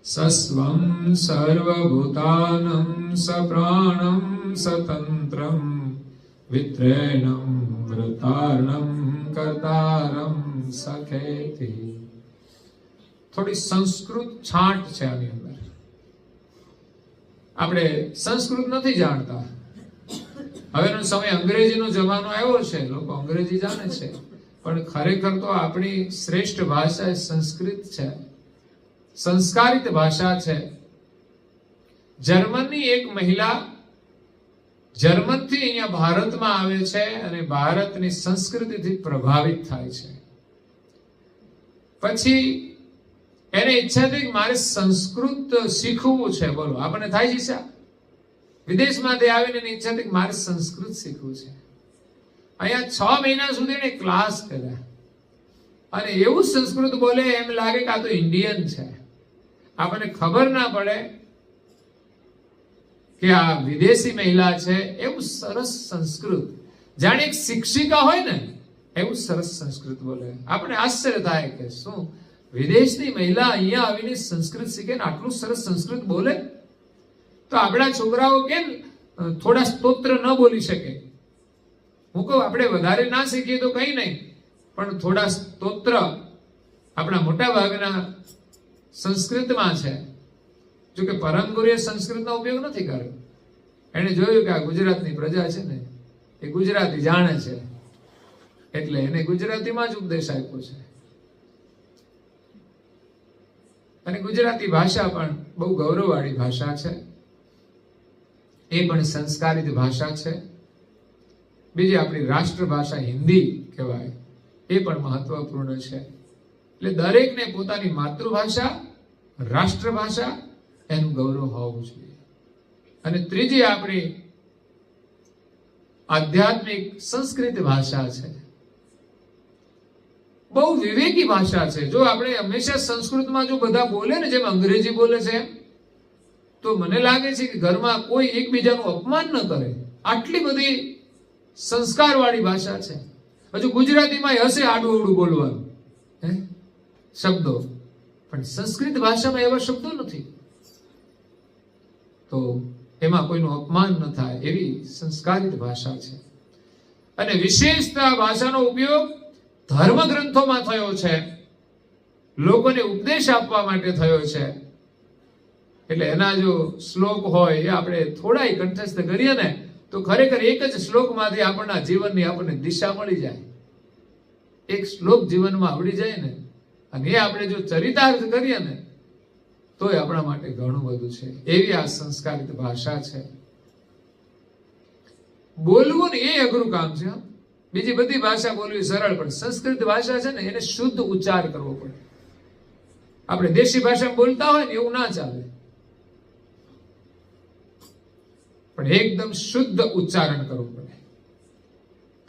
સસ્વમ સર્વભૂતાનમ સપ્રાણમ સતંત્રમ વિત્રેણમ વૃતાર્ણમ કર્તારમ સખેતિ. થોડી સંસ્કૃત છાંટ છે આની અંદર. આપણે સંસ્કૃત નથી જાણતા. હવેનો સમય અંગ્રેજીનો જમાનો આવ્યો છે, લોકો અંગ્રેજી જાણે છે, પણ ખરેખર તો આપણી શ્રેષ્ઠ ભાષા સંસ્કૃત છે, સંસ્કારિત ભાષા છે. જર્મનની એક મહિલા જર્મનથી અહીંયા ભારતમાં આવે છે અને ભારતની સંસ્કૃતિથી પ્રભાવિત થાય છે. પછી એને ઈચ્છા થઈ કે મારે સંસ્કૃત શીખવું છે. બોલો, આપણને થાય છે ઈચ્છા? વિદેશમાંથી આવીને એની ઈચ્છા થઈ કે મારે સંસ્કૃત શીખવું છે. અહીંયા 6 મહિના સુધી એને ક્લાસ કર્યા, અને એવું સંસ્કૃત બોલે એમ લાગે કે આ તો ઇન્ડિયન છે. આપણને ખબર ના પડે કે આ વિદેશી મહિલા છે. એવું સરસ સંસ્કૃત, જાણે એક શિક્ષિકા હોય ને એવું સરસ સંસ્કૃત બોલે. આપણે આશ્ચર્ય થાય કે શું વિદેશની મહિલા અહીંયા આવીને સંસ્કૃત શીખે ને આટલું સરસ સંસ્કૃત બોલે? તો આપણા છોકરાઓ કેમ થોડા સ્તોત્ર ન બોલી શકે? હું કહું આપણે વધારે ના શીખીએ તો કઈ નહીં, પણ થોડા સ્તોત્ર આપણા મોટા ભાગના સંસ્કૃતમાં છે. જો કે પરમ ગુરુએ સંસ્કૃતનો ઉપયોગ નથી કર્યો. એને જોયું કે આ ગુજરાતની પ્રજા છે ને એ ગુજરાતી જાણે છે, એટલે એને ગુજરાતીમાં જ ઉપદેશ આપ્યો છે. અને ગુજરાતી ભાષા પણ બહુ ગૌરવવાળી ભાષા છે, એ પણ સંસ્કારિત ભાષા છે. બીજી આપણી રાષ્ટ્રભાષા હિન્દી કહેવાય, એ પણ મહત્વપૂર્ણ છે. એટલે દરેકને પોતાની માતૃભાષા, રાષ્ટ્રભાષા એનું ગૌરવ હોવું જોઈએ. અને ત્રીજી આપણી આધ્યાત્મિક સંસ્કૃત ભાષા છે, બહુ વિવેકી ભાષા છે. જો આપણે હંમેશા સંસ્કૃતમાં જો બધા બોલે ને જેમ અંગ્રેજી બોલે છે, તો મને લાગે છે કે ઘરમાં કોઈ એકબીજાનું અપમાન ન કરે. આટલી બધી સંસ્કારવાળી ભાષા છે. હજુ ગુજરાતીમાં હશે આડું અવડું બોલવાનું શબ્દો, પણ સંસ્કૃત ભાષામાં એવા શબ્દો નથી. તો એમાં કોઈનું અપમાન ન થાય એવી સંસ્કારિત ભાષા છે. અને વિશેષતા ભાષાનો ઉપયોગ ધર્મ ગ્રંથોમાં થયો છે, લોકોને ઉપદેશ આપવા માટે થયો છે. એટલે એના જો શ્લોક હોય એ આપણે થોડા કંઠસ્થ કરીએ ને તો ખરેખર એક જ શ્લોકમાંથી આપણના જીવનની આપણને દિશા મળી જાય. એક શ્લોક જીવનમાં આવડી જાય ને અને એ આપણે જો ચરિતાર્થ કરીએ ને તોય આપણા માટે ઘણું બધું છે. એવી આ સંસ્કારિત ભાષા છે. બોલવું ને એ અઘરું કામ છે. બીજી બધી ભાષા બોલવી સરળ, પણ સંસ્કૃત ભાષા છે ને એને શુદ્ધ ઉચ્ચાર કરવો પડે. આપણે દેશી ભાષા બોલતા હોય ને એવું ના ચાલે, પણ એકદમ શુદ્ધ ઉચ્ચારણ કરવું પડે.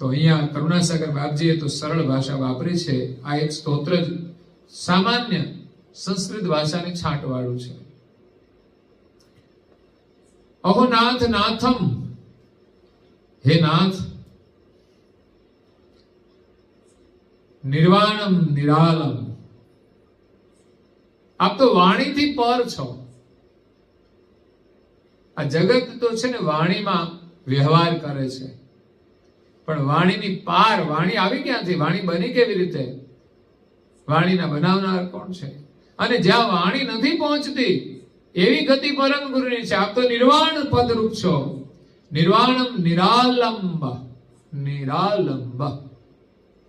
તો અહીંયા કરુણાસાગર બાપજીએ તો સરળ ભાષા વાપરી છે. આ એક સ્તોત્ર જ સામાન્ય સંસ્કૃત ભાષાને છાંટવાળું છે. અહો નાથ નાથમ, હે નાથ, નિર્વાણમ નિરાલમ, આપ તો વાણીથી પર છો. આ જગત તો છે ને વાણીમાં વ્યવહાર કરે છે, પણ વાણીની પાર વાણી આવી ક્યાંથી? વાણી બની કેવી રીતે? વાણીના બનાવનાર કોણ છે? અને જ્યાં વાણી નથી પહોંચતી એવી ગતિ પરમ ગુરુની છે. આપ તો નિર્વાણ પદરૂપ છો. નિર્વાણમ નિરાલંબ, નિરાલંબ.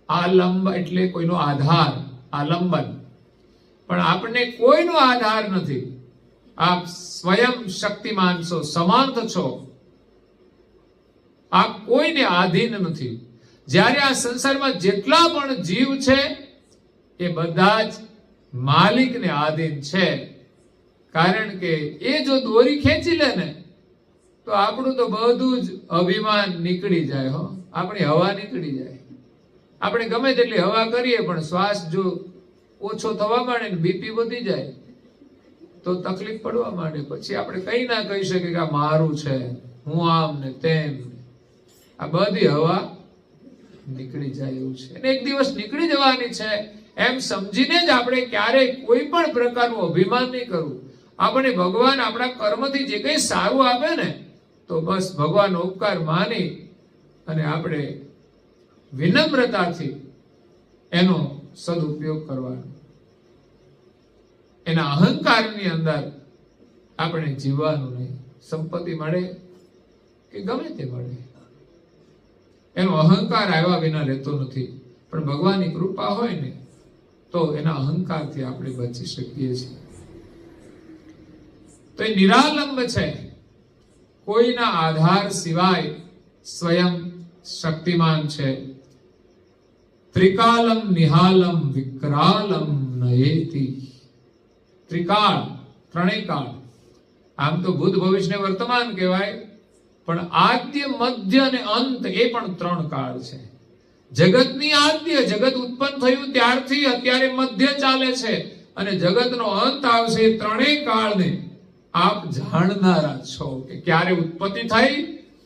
આલંબ એટલે કોઈનો આધાર, આલંબન. પણ આપણને કોઈનો આધાર નથી. આપ સ્વયં શક્તિમાન છો, સમર્થ છો. આપ કોઈને આધીન નથી. જ્યારે આ સંસારમાં જેટલા પણ જીવ છે એ બધા જ માલિકને આધીન છે. કારણ કે એ જો દોરી ખેંચી લે ને તો આપણું તો બધું જ અભિમાન નીકળી જાય. આપણી હવા નીકળી જાય. આપણે ગમે તેટલી હવા કરીએ પણ શ્વાસ જો ઓછો થવા માંડે ને બીપી વધી જાય તો તકલીફ પડવા માંડે. પછી આપણે કઈ ના કહી શકીએ કે આ મારું છે, હું આમ ને તેમ. આ બધી હવા નીકળી જાય એવું છે, અને એક દિવસ નીકળી જવાની છે એમ સમજીને જ આપણે ક્યારેય કોઈ પણ પ્રકારનું અભિમાન નહીં કરવું. આપણે ભગવાન આપણા કર્મથી જે કંઈ સારું આપે ને તો બસ ભગવાનનો ઉપકાર માની અને આપણે વિનમ્રતાથી એનો સદુપયોગ કરવાનો. એના અહંકારની અંદર આપણે જીવવાનું નહીં. સંપત્તિ મળે કે ગમે તે મળે, એનો અહંકાર આવ્યા વિના રહેતો નથી. પણ ભગવાનની કૃપા હોય ને તો એના અહંકારથી આપણે બચી શકીએ છીએ. તો એ નિરાલંબ છે, કોઈના આધાર સિવાય સ્વયં શક્તિમાન છે. ત્રિકાલમ નિહાલમ વિકરાલમ નયેતિ. ત્રિકાળ, ત્રણેય કાળ. આમ તો ભૂત ભવિષ્ય વર્તમાન કહેવાય, પણ આદ્ય મધ્ય અને અંત એ પણ ત્રણ કાળ છે. જગતની આદ્ય, જગત ઉત્પન્ન થયું ત્યારથી અત્યારે મધ્ય ચાલે છે, અને જગતનો અંત આવશે. ત્રણેય કાળને આપ જાણનારા છો કે ક્યારે ઉત્પત્તિ થઈ,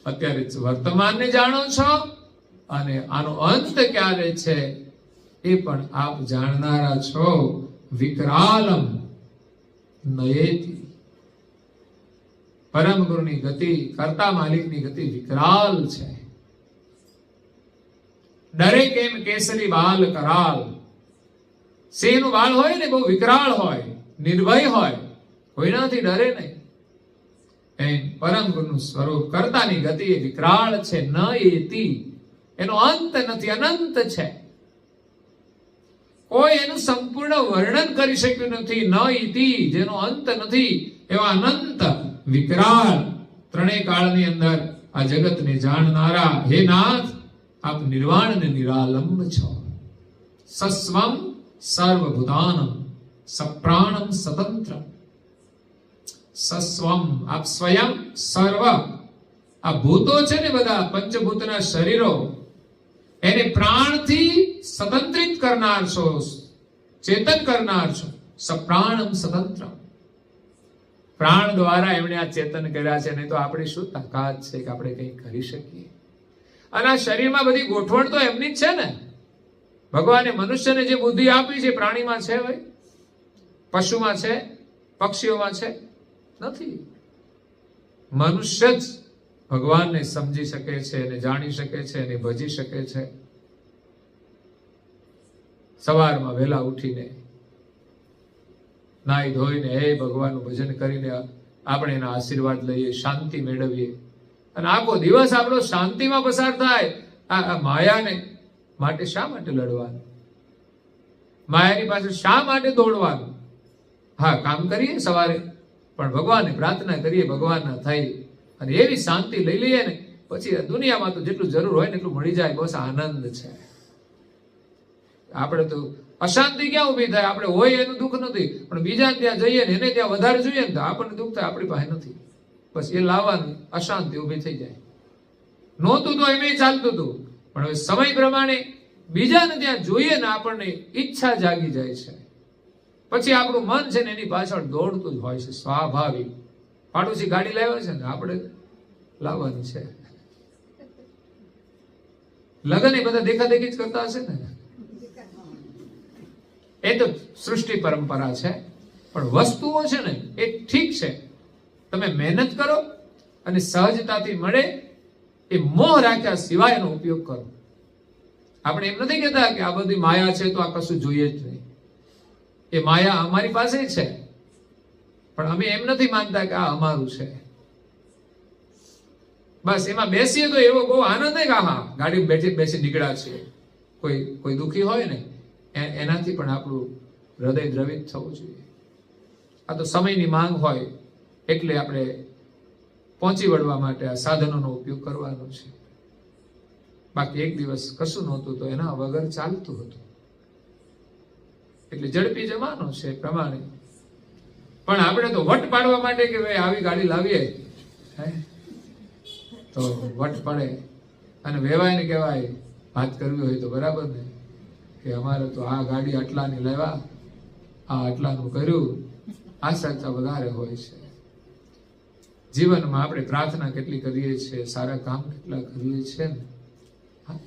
અત્યારે વર્તમાનને જાણો છો, અને આનો અંત ક્યારે છે એ પણ આપ જાણનારા છો. વિકરાલમ નયેતિ. પરમ ગુરુની ગતિ, કર્તા માલિકની ગતિ વિકરાલ છે. ડરે કેમ કેસરી બાલ કરાલ. સિંહનું બાલ હોય ને બહુ વિકરાળ હોય, નિર્ભય હોય, કોઈનાથી ડરે નહીં. એમ પરમ ગુરુનું સ્વરૂપ કર્તાની ગતિ એ વિકરાળ છે. ન એતિ, એનો અંત નથી, અનંત છે. કોઈ એનું સંપૂર્ણ વર્ણન કરી શક્યું નથી. ન ઇતિ, જેનો અંત નથી, એવા અનંત વિકરાળ ત્રણેય કાળની અંદર આ જગતને જાણનારા હે નાથ, આપ નિર્વાણ ને નિરાલંબ છો. સસ્વમ સર્વભૂતાનમ સપ્રાણમ સ્વતંત્ર. સસ્વમ, આપ સ્વયં સર્વ. આ ભૂતો છે ને બધા પંચભૂતના શરીરો, એને પ્રાણથી સ્વતંત્રિત કરનાર છો, ચેતન કરનાર છો. સપ્રાણમ સ્વતંત્ર. પ્રાણ દ્વારા એમણે આ ચેતન કર્યા છે, નહીં તો આપણી શું તાકાત છે કે આપણે કંઈ કરી શકીએ. અને આ શરીરમાં બધી ગોઠવણ તો એમની જ છે ને. ભગવાને મનુષ્યને જે બુદ્ધિ આપી છે પ્રાણીમાં છે ભાઈ, પશુમાં છે, પક્ષીઓમાં છે નથી. મનુષ્ય જ ભગવાનને સમજી શકે છે, એને જાણી શકે છે, એને ભજી શકે છે. સવારમાં વહેલા ઉઠીને નાઈ ધોઈને હે ભગવાનનું ભજન કરીને આપણે એના આશીર્વાદ લઈએ, શાંતિ મેળવીએ, અને આખો દિવસ આપણો શાંતિમાં પસાર થાય. આ માયાને માટે શા માટે લડવાનું? માયાની પાસે શા માટે દોડવાનું? હા, કામ કરીએ સવારે, પણ ભગવાનને પ્રાર્થના કરીએ, ભગવાનના થઈ અને એવી શાંતિ લઈ લઈએ ને, પછી દુનિયામાં તો જેટલું જરૂર હોય ને એટલું મળી જાય. બસ આનંદ છે. આપણે તો અશાંતિ ક્યાં ઊભી થાય? આપણે હોય એનું દુઃખ નથી, પણ બીજા ત્યાં જઈએ ને એને ત્યાં વધારે જોઈએ ને તો આપણને દુઃખ થાય. આપણી પાસે નથી, બસ એ લાવવાનું, અશાંતિ ઊભી થઈ જાય. નહોતું તો એમ ચાલતું હતું, પણ હવે સમય પ્રમાણે બીજાને ત્યાં જોઈએ ને આપણને ઈચ્છા જાગી જાય છે. પછી આપણું મન છે ને એની પાછળ દોડતું જ હોય છે, સ્વાભાવિક. પાડોશી ગાડી લાવ્યા છે ને આપણે લાવવાની છે. લગ્ન એ બધા દેખાદેખી જ કરતા હશે ને? એ તો સૃષ્ટિ પરંપરા છે, પણ વસ્તુઓ છે ને એ ઠીક છે. તમે મહેનત કરો અને સહજતાથી મળે એ મોહ રાખ્યા સિવાયનો ઉપયોગ કરો. આપણે એમ નથી કહેતા કે આ બધી માયા છે તો આ કશું જોઈએ જ નહીં. એ માયા અમારી પાસે છે, પણ અમે એમ નથી માનતા કે આ અમારું છે. બસ એમાં બેસીએ તો એવો બહુ આનંદ કે હા ગાડી બેસી નીકળ્યા છે. કોઈ દુઃખી હોય ને એનાથી પણ આપણું હૃદય દ્રવિત થવું જોઈએ. આ તો સમયની માંગ હોય એટલે આપણે પહોંચી વળવા માટે આ સાધનોનો ઉપયોગ કરવાનો છે. બાકી એક દિવસ કશું નહોતું તો એના વગર ચાલતું હતું. એટલે ઝડપી જવાનો છે પ્રમાણે. પણ આપણે તો વટ પાડવા માટે કે ભાઈ આવી ગાડી લાવીએ તો વટ પડે અને વેવાય ને કહેવાય વાત કરવી હોય તો બરાબર ને કે અમારે તો આ ગાડી આટલાની લેવા, આ આટલાનું કર્યું, આ ચર્ચા વધારે હોય છે. જીવનમાં આપણે પ્રાર્થના કેટલી કરીએ છીએ, સારા કામ કેટલા કરીએ છીએ ને,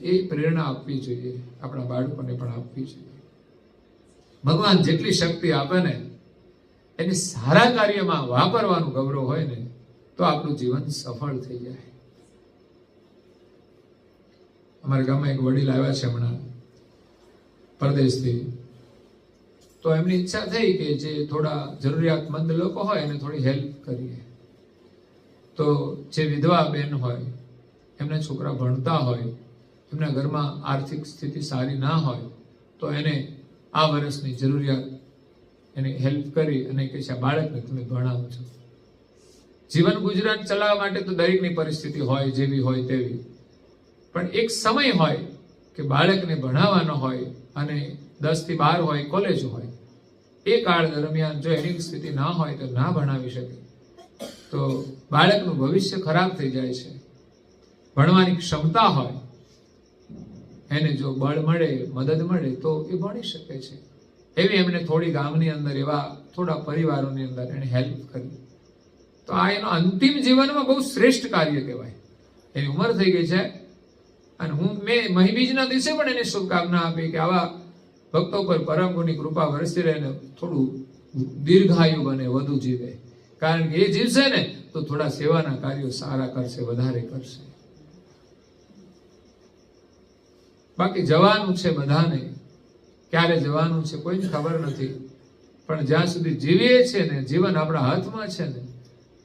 એ પ્રેરણા આપવી જોઈએ, આપણા બાળકોને પણ આપવી જોઈએ. ભગવાન જેટલી શક્તિ આપે ને એને સારા કાર્યમાં વાપરવાનું ગૌરવ હોય ને તો આપણું જીવન સફળ થઈ જાય. અમારા ગામમાં એક વડીલ આવ્યા છે હમણાં પરદેશથી, તો એમની ઈચ્છા થઈ કે જે થોડા જરૂરિયાતમંદ લોકો હોય એને થોડી હેલ્પ કરીએ. તો જે વિધવા બેન હોય, એમના છોકરા ભણતા હોય, એમના ઘરમાં આર્થિક સ્થિતિ સારી ના હોય, તો એને આ વર્ષની જરૂરિયાત એને હેલ્પ કરી અને કે છે આ બાળકને તમે ભણાવો છો. જીવન ગુજરાન ચલાવવા માટે તો દરેકની પરિસ્થિતિ હોય જેવી હોય તેવી, પણ એક સમય હોય કે બાળકને ભણાવવાનો હોય અને 10 થી 12 હોય, કોલેજ હોય, એ કાળ દરમિયાન જો એની સ્થિતિ ના હોય તો ના ભણાવી શકે તો બાળકનું ભવિષ્ય ખરાબ થઈ જાય છે. ભણવાની ક્ષમતા હોય, એને જો બળ મળે, મદદ મળે તો એ ભણી શકે છે. એવી એમને થોડી ગામની અંદર એવા થોડા પરિવારોની અંદર એને હેલ્પ કરી. તો આ એનો અંતિમ જીવનમાં બહુ શ્રેષ્ઠ કાર્ય કહેવાય. એની ઉંમર થઈ ગઈ છે અને મેં મહીબીજના દિવસે પણ એને શુભકામના આપી કે આવા ભક્તો પર પરમ ગુણની કૃપા વરસી રહે ને થોડું દીર્ઘાયુ બને, વધુ જીવે. કારણ કે એ જીવશે ને તો થોડા સેવાના કાર્યો સારા કરશે, વધારે કરશે. બાકી જવાનું છે બધાને, ક્યારે જવાનું છે કોઈને ખબર નથી, પણ જ્યાં સુધી જીવીએ છીએ ને, જીવન આપણા હાથમાં છે ને,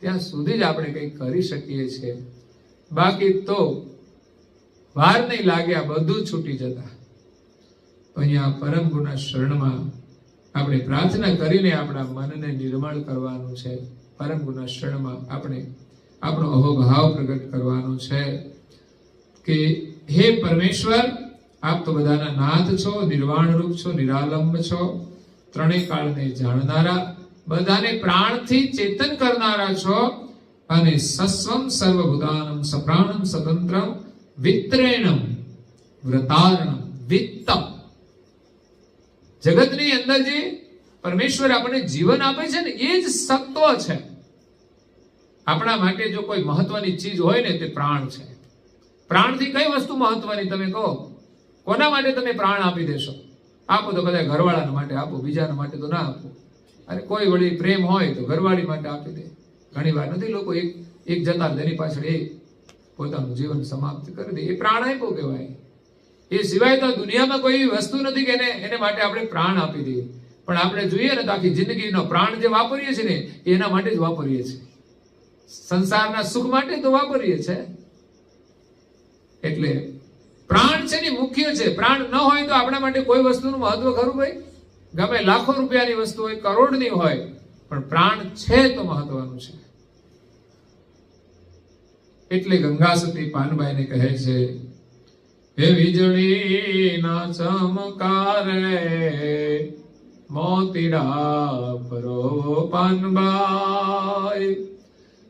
ત્યાં સુધી જ આપણે કંઈક કરી શકીએ છીએ. બાકી તો વાર નહીં લાગે આ બધું છૂટી જતા. અહીંયા પરમ ગુરુના શરણમાં આપણે પ્રાર્થના કરીને આપણા મનને નિર્મળ કરવાનું છે. પરમ ગુરુના શરણમાં આપણે આપણો અહોભાવ પ્રગટ કરવાનો છે કે હે પરમેશ્વર, આપ તો બધાના નાથ છો, નિર્વાણ રૂપ છો, નિરાલંબ છો, ત્રણેય કાળને જાણનારા, બધાને પ્રાણથી ચેતન કરનારા છો અને સસ્વમ સર્વભૂતાનમ સપ્રાણમ સ્વતંત્રમ વિત્રેણમ વ્રતારણમ વિત્તમ. જગતની અંદર જે પરમેશ્વર આપણને જીવન આપે છે ને એ જ સત્વ છે. આપણા માટે જો કોઈ મહત્વની ચીજ હોય ને તે પ્રાણ છે. પ્રાણથી કઈ વસ્તુ મહત્વની તમે કહો? કોના માટે તમે પ્રાણ આપી દેશો? આપો તો બધા ઘરવાળાના માટે આપો, બીજાના માટે તો ના આપો. અને કોઈ વળી પ્રેમ હોય તો ઘરવાળી માટે આપી દે. ઘણી વાર નથી લોકો એક જતા તેની પાછળ પોતાનું જીવન સમાપ્ત કરી દે, એ પ્રાણ આપ્યો કહેવાય. એ સિવાય તો દુનિયામાં કોઈ એવી વસ્તુ નથી કે એને માટે આપણે પ્રાણ આપી દઈએ. પણ આપણે જોઈએ ને તો આખી જિંદગીનો પ્રાણ જે વાપરીએ છીએ ને એના માટે જ વાપરીએ છીએ, સંસારના સુખ માટે તો વાપરીએ છીએ. એટલે પ્રાણ છે ને મુખ્ય છે. પ્રાણ ન હોય તો આપણા માટે કોઈ વસ્તુનું મહત્વ ખરું ભાઈ? ગમે લાખો રૂપિયાની વસ્તુ હોય, કરોડની હોય, પણ પ્રાણ છે તો મહત્વનું છે. એટલે ગંગાસતી પાનબાઈને કહે છે, હે વીજળીના ચમકારે મોતીડા પરો પાનબાઈ,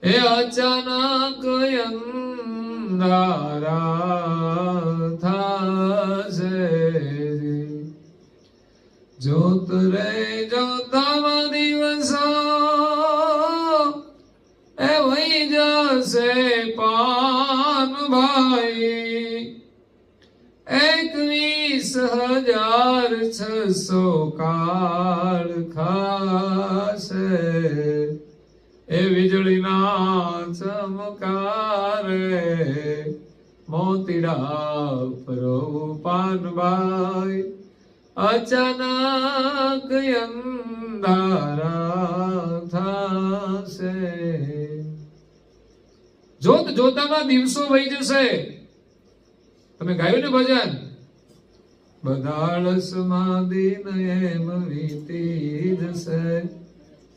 હે અચાનક અંધારા થાશે, જોત રે જોતામાં દિવસો એ વહી જશે પાનભાઈ, 21,600 કાળ ખાશે, એ વીજળીના ચમકારે મોતીડા પરો પાનભાઈ, અચાનક અંધારા થાશે. જોત જોતામાં દિવસો વહી જશે. તમે ગાયું ને ભજન, બધાળસમાં દિન એમ વીતી જશે,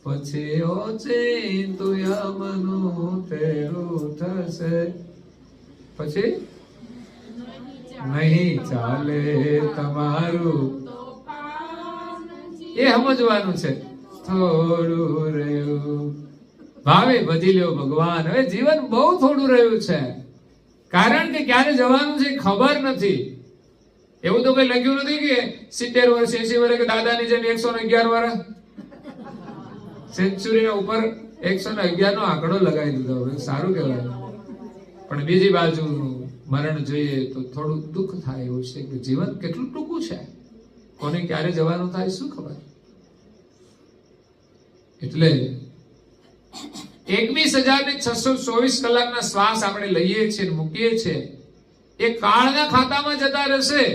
પછી ઓચિંતું યમનું તેડું થશે, પછી નહીં ચાલે તમારું, એ સમજવાનું છે. થોડું રહ્યું ભાવે ભજી લ્યો ભગવાન. હવે જીવન બહુ થોડું રહ્યું છે, કારણ કે ક્યારે જવાનું છે ખબર નથી. એવું તો કઈ લખ્યું નથી કે 70 વર્ષ 80 વર્ષ કે દાદાની જેમ 111 વર્ષ, સેન્ચુરીના ઉપર 111 નો આંકડો લગાવી દીધો. સારું કહેવાય. પણ બીજી બાજુ મરણ જોઈએ તો થોડું દુઃખ થાય એવું છે કે જીવન કેટલું ટૂંકું છે, કોને ક્યારે જવાનું થાય શું ખબર. એટલે 21,624 કલાકના શ્વાસ આપણે લઈએ છીએ મૂકીએ છીએ, એ કાળના ખાતામાં જતા રહેશે.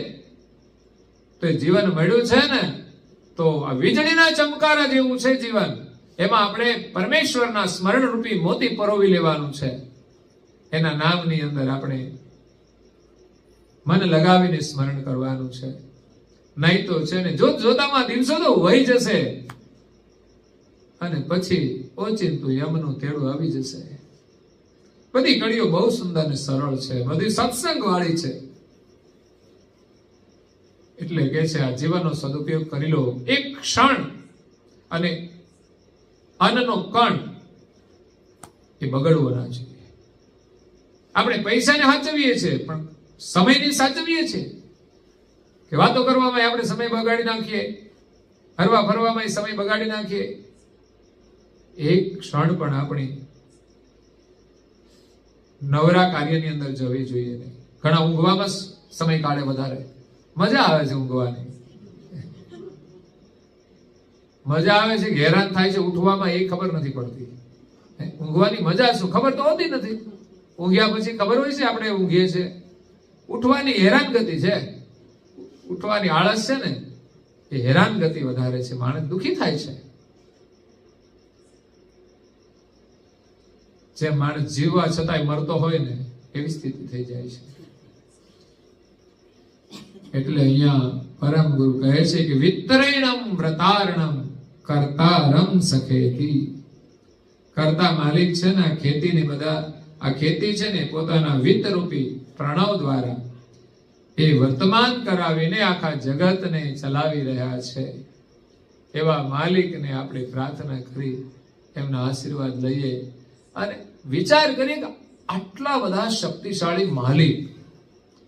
તો જીવન મળ્યું છે ને તો આ વીજળીના ચમકારા જેવું છે જીવન. એમાં આપણે પરમેશ્વરના સ્મરણ રૂપી મોતી પરોવી લેવાનું છે. એના નામની અંદર આપણે મન લગાવીને સ્મરણ કરવાનું છે. નહીં તો છે ને જોત જોતામાં દિવસો તો વહી જશે, અને પછી ઓચિંતું યમનું તેડું આવી જશે. બધી કડીઓ બહુ સુંદર ને સરળ છે, બધી સત્સંગ વાળી છે. એટલે કે છે આ જીવનનો સદુપયોગ કરી લો. એક ક્ષણ અને અન્નનો કણ એ બગડવો ના જોઈએ. આપણે પૈસાને સાચવીએ છીએ પણ સમયને સાચવીએ છીએ કે વાતો કરવામાં આપણે સમય બગાડી નાખીએ, હરવા ફરવામાં સમય બગાડી નાખીએ. એક ક્ષણ પણ આપણી નવરા કાર્યની અંદર જવી જોઈએ નહીં. ઘણા ઊંઘવામાં સમય કાઢે, વધારે મજા આવે છે ઊંઘવાની, મજા આવે છે કે હેરાન થાય છે ઉઠવામાં, એ ખબર નથી પડતી. ઊંઘવાની મજા શું ખબર તો હોતી નથી. ઊંઘ્યા પછી ખબર હોય છે આપણે ઊંઘીએ છીએ. ઉઠવાની હેરાનગતિ છે, ઉઠવાની આળસ છે ને એ હેરાનગતિ વધારે છે, માણસ દુખી થાય છે. જેમ માણસ જીવવા છતાંય મરતો હોય ને એવી સ્થિતિ થઈ જાય છે. એટલે અહીંયા પરમ ગુરુ કહે છે કે વિતરણમ વ્રતારણમ કર્તારમ સખેતી. કર્તા માલિક છે ને આ ખેતીની, બધા આ ખેતી છે ને પોતાના વિતરૂપી પ્રણવ દ્વારા એ વર્તમાન કરાવીને આખા જગતને ચલાવી રહ્યા છે. એવા માલિકને આપણે પ્રાર્થના કરી એમના આશીર્વાદ લઈએ અને વિચાર કરીએ કે આટલા બધા શક્તિશાળી માલિક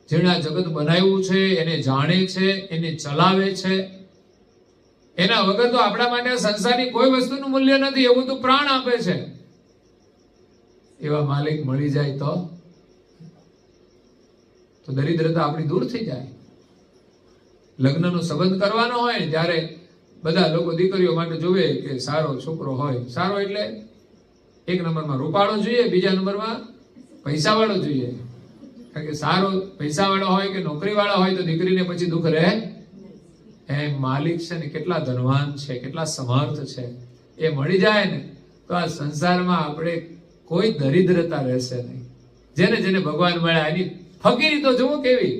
જેણે આ જગત બનાવ્યું છે, એને જાણે છે, એને ચલાવે છે, એના વગર તો આપણા માટે સંસારની કોઈ વસ્તુનું મૂલ્ય નથી. એવું તો પ્રાણ આપે છે. એવા માલિક મળી જાય તો દરિદ્રતા આપણી દૂર થઈ જાય. લગ્નનો સંબંધ કરવાનો હોય ત્યારે બધા લોકો દીકરીઓ માટે જોવે કે સારો છોકરો હોય. સારો એટલે એક નંબરમાં રૂપાળો જોઈએ, બીજા નંબરમાં પૈસા વાળો જોઈએ, કારણ કે સારો પૈસા વાળો હોય કે નોકરી વાળો હોય તો દીકરીને પછી દુઃખ રહે. એમ માલિક છે ને કેટલા ધનવાન છે, કેટલા સમર્થ છે, એ મળી જાય ને તો આ સંસારમાં આપણે કોઈ દરિદ્રતા રહેશે નહીં. જેને જેને ભગવાન મળ્યા એની ફકીરી તો જુઓ કેવી,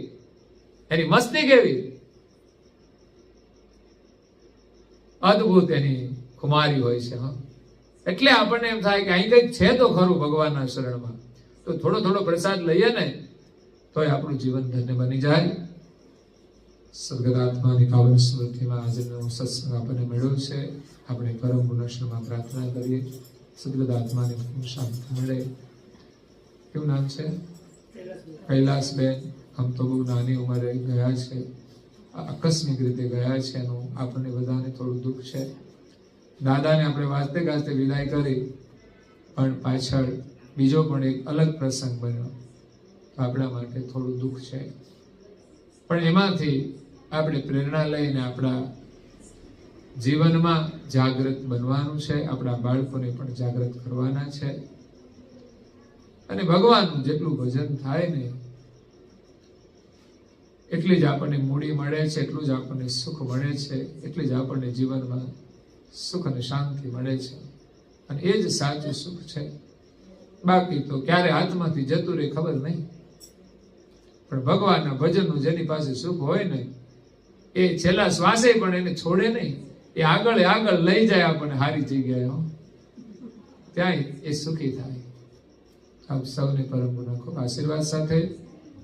એની મસ્તી કેવી, અદ્ભુત એની ખુમારી હોય છે. હા, એટલે આપણને એમ થાય કે અહીં કંઈક છે તો ખરું ભગવાનના શરણમાં, તો થોડો થોડો પ્રસાદ લઈએ ને તોય આપણું જીવન ધન્ય બની જાય. સદગદાત્માની પાવન સ્મૃતિમાં આજનો સત્સંગ આપણને મળ્યો છે. આપણે પરમ ગુણેશ્વરમાં પ્રાર્થના કરીએ સદગદાત્માને શાંતિ મળે. કેવું નામ છે? કૈલાસબેન. આમ તો બહુ નાની ઉંમરે ગયા છે, આકસ્મિક રીતે ગયા છે, એનું આપણને બધાને થોડું દુઃખ છે. દાદાને આપણે વાજતે ગાજતે વિદાય કરી, પણ પાછળ બીજો પણ એક અલગ પ્રસંગ બન્યો, આપણા માટે થોડું દુઃખ છે. પણ એમાંથી આપણે પ્રેરણા લઈને આપણા જીવનમાં જાગૃત બનવાનું છે, આપણા બાળકોને પણ જાગૃત કરવાના છે. અને ભગવાનનું જેટલું ભજન થાય ને એટલી જ આપણને મૂડી મળે છે, એટલું જ આપણને સુખ મળે છે, એટલી જ આપણને જીવનમાં સુખ અને શાંતિ મળે છે. અને એ જ સાચું સુખ છે. બાકી તો ક્યારે હાથમાંથી જતું રહે ખબર નહીં, પણ ભગવાનના ભજનનું જેની પાસે સુખ હોય ને એ છેલ્લા શ્વાસે પણ એને છોડે નહીં, એ આગળ લઈ જાય આપણને હારી જગ્યાએ, ત્યાં એ સુખી થાય. આપ સૌને પરમ ગુના ખૂબ આશીર્વાદ સાથે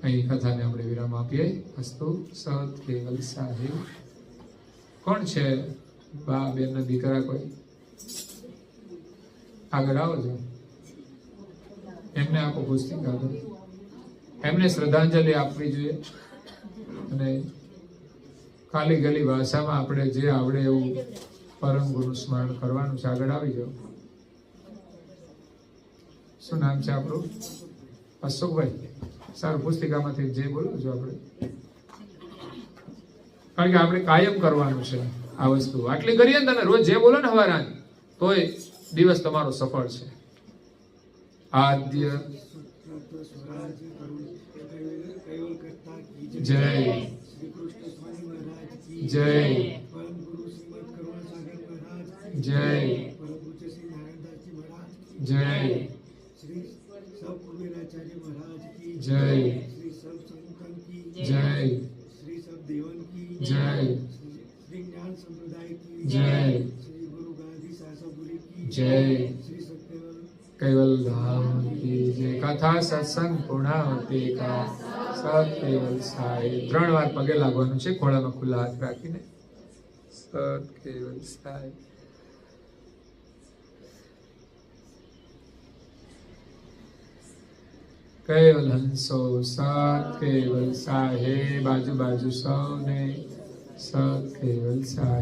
અહીં કથાને આપણે વિરામ આપીએ. અસ્તુ. સત કેવલ સાહેબ. કોણ છે? બા બેન ના દીકરા કોઈ આગળ આવો છો, એમને આપો પુસ્તક આગળ. એમને શ્રદ્ધાંજલિ આપવી જોઈએ અને ખાલી ગલી ભાષામાં આપણે જે આવડે એવું પરમ ગુરુ સ્મરણ કરવાનું છે. આગળ આવી જાઓ. શું નામ છે આપણું? અશોકભાઈ. સારું, પુસ્તિકામાંથી જે બોલો છો આપણે, કારણ કે આપણે કાયમ કરવાનું છે આ વસ્તુ. આટલી કરીએ ને તમે રોજ જે બોલો ને હવારાની, તોય દિવસ તમારો સફળ છે. આદ્ય જય જય જય જય જય જય જય જય જય कैवल धाम की जय. कथा सत्संग पूर्णावती का સત કેવલ સાઈ. 3 વાર પગે લાગવાનું છે, ખોળામાં ખુલ્લા હાથ રાખીને. સત કેવલ સાઈ. કેવલ હંસો. સત કેવલ સાઈ. બાજુ બાજુ સૌને સત કેવલ સાઈ.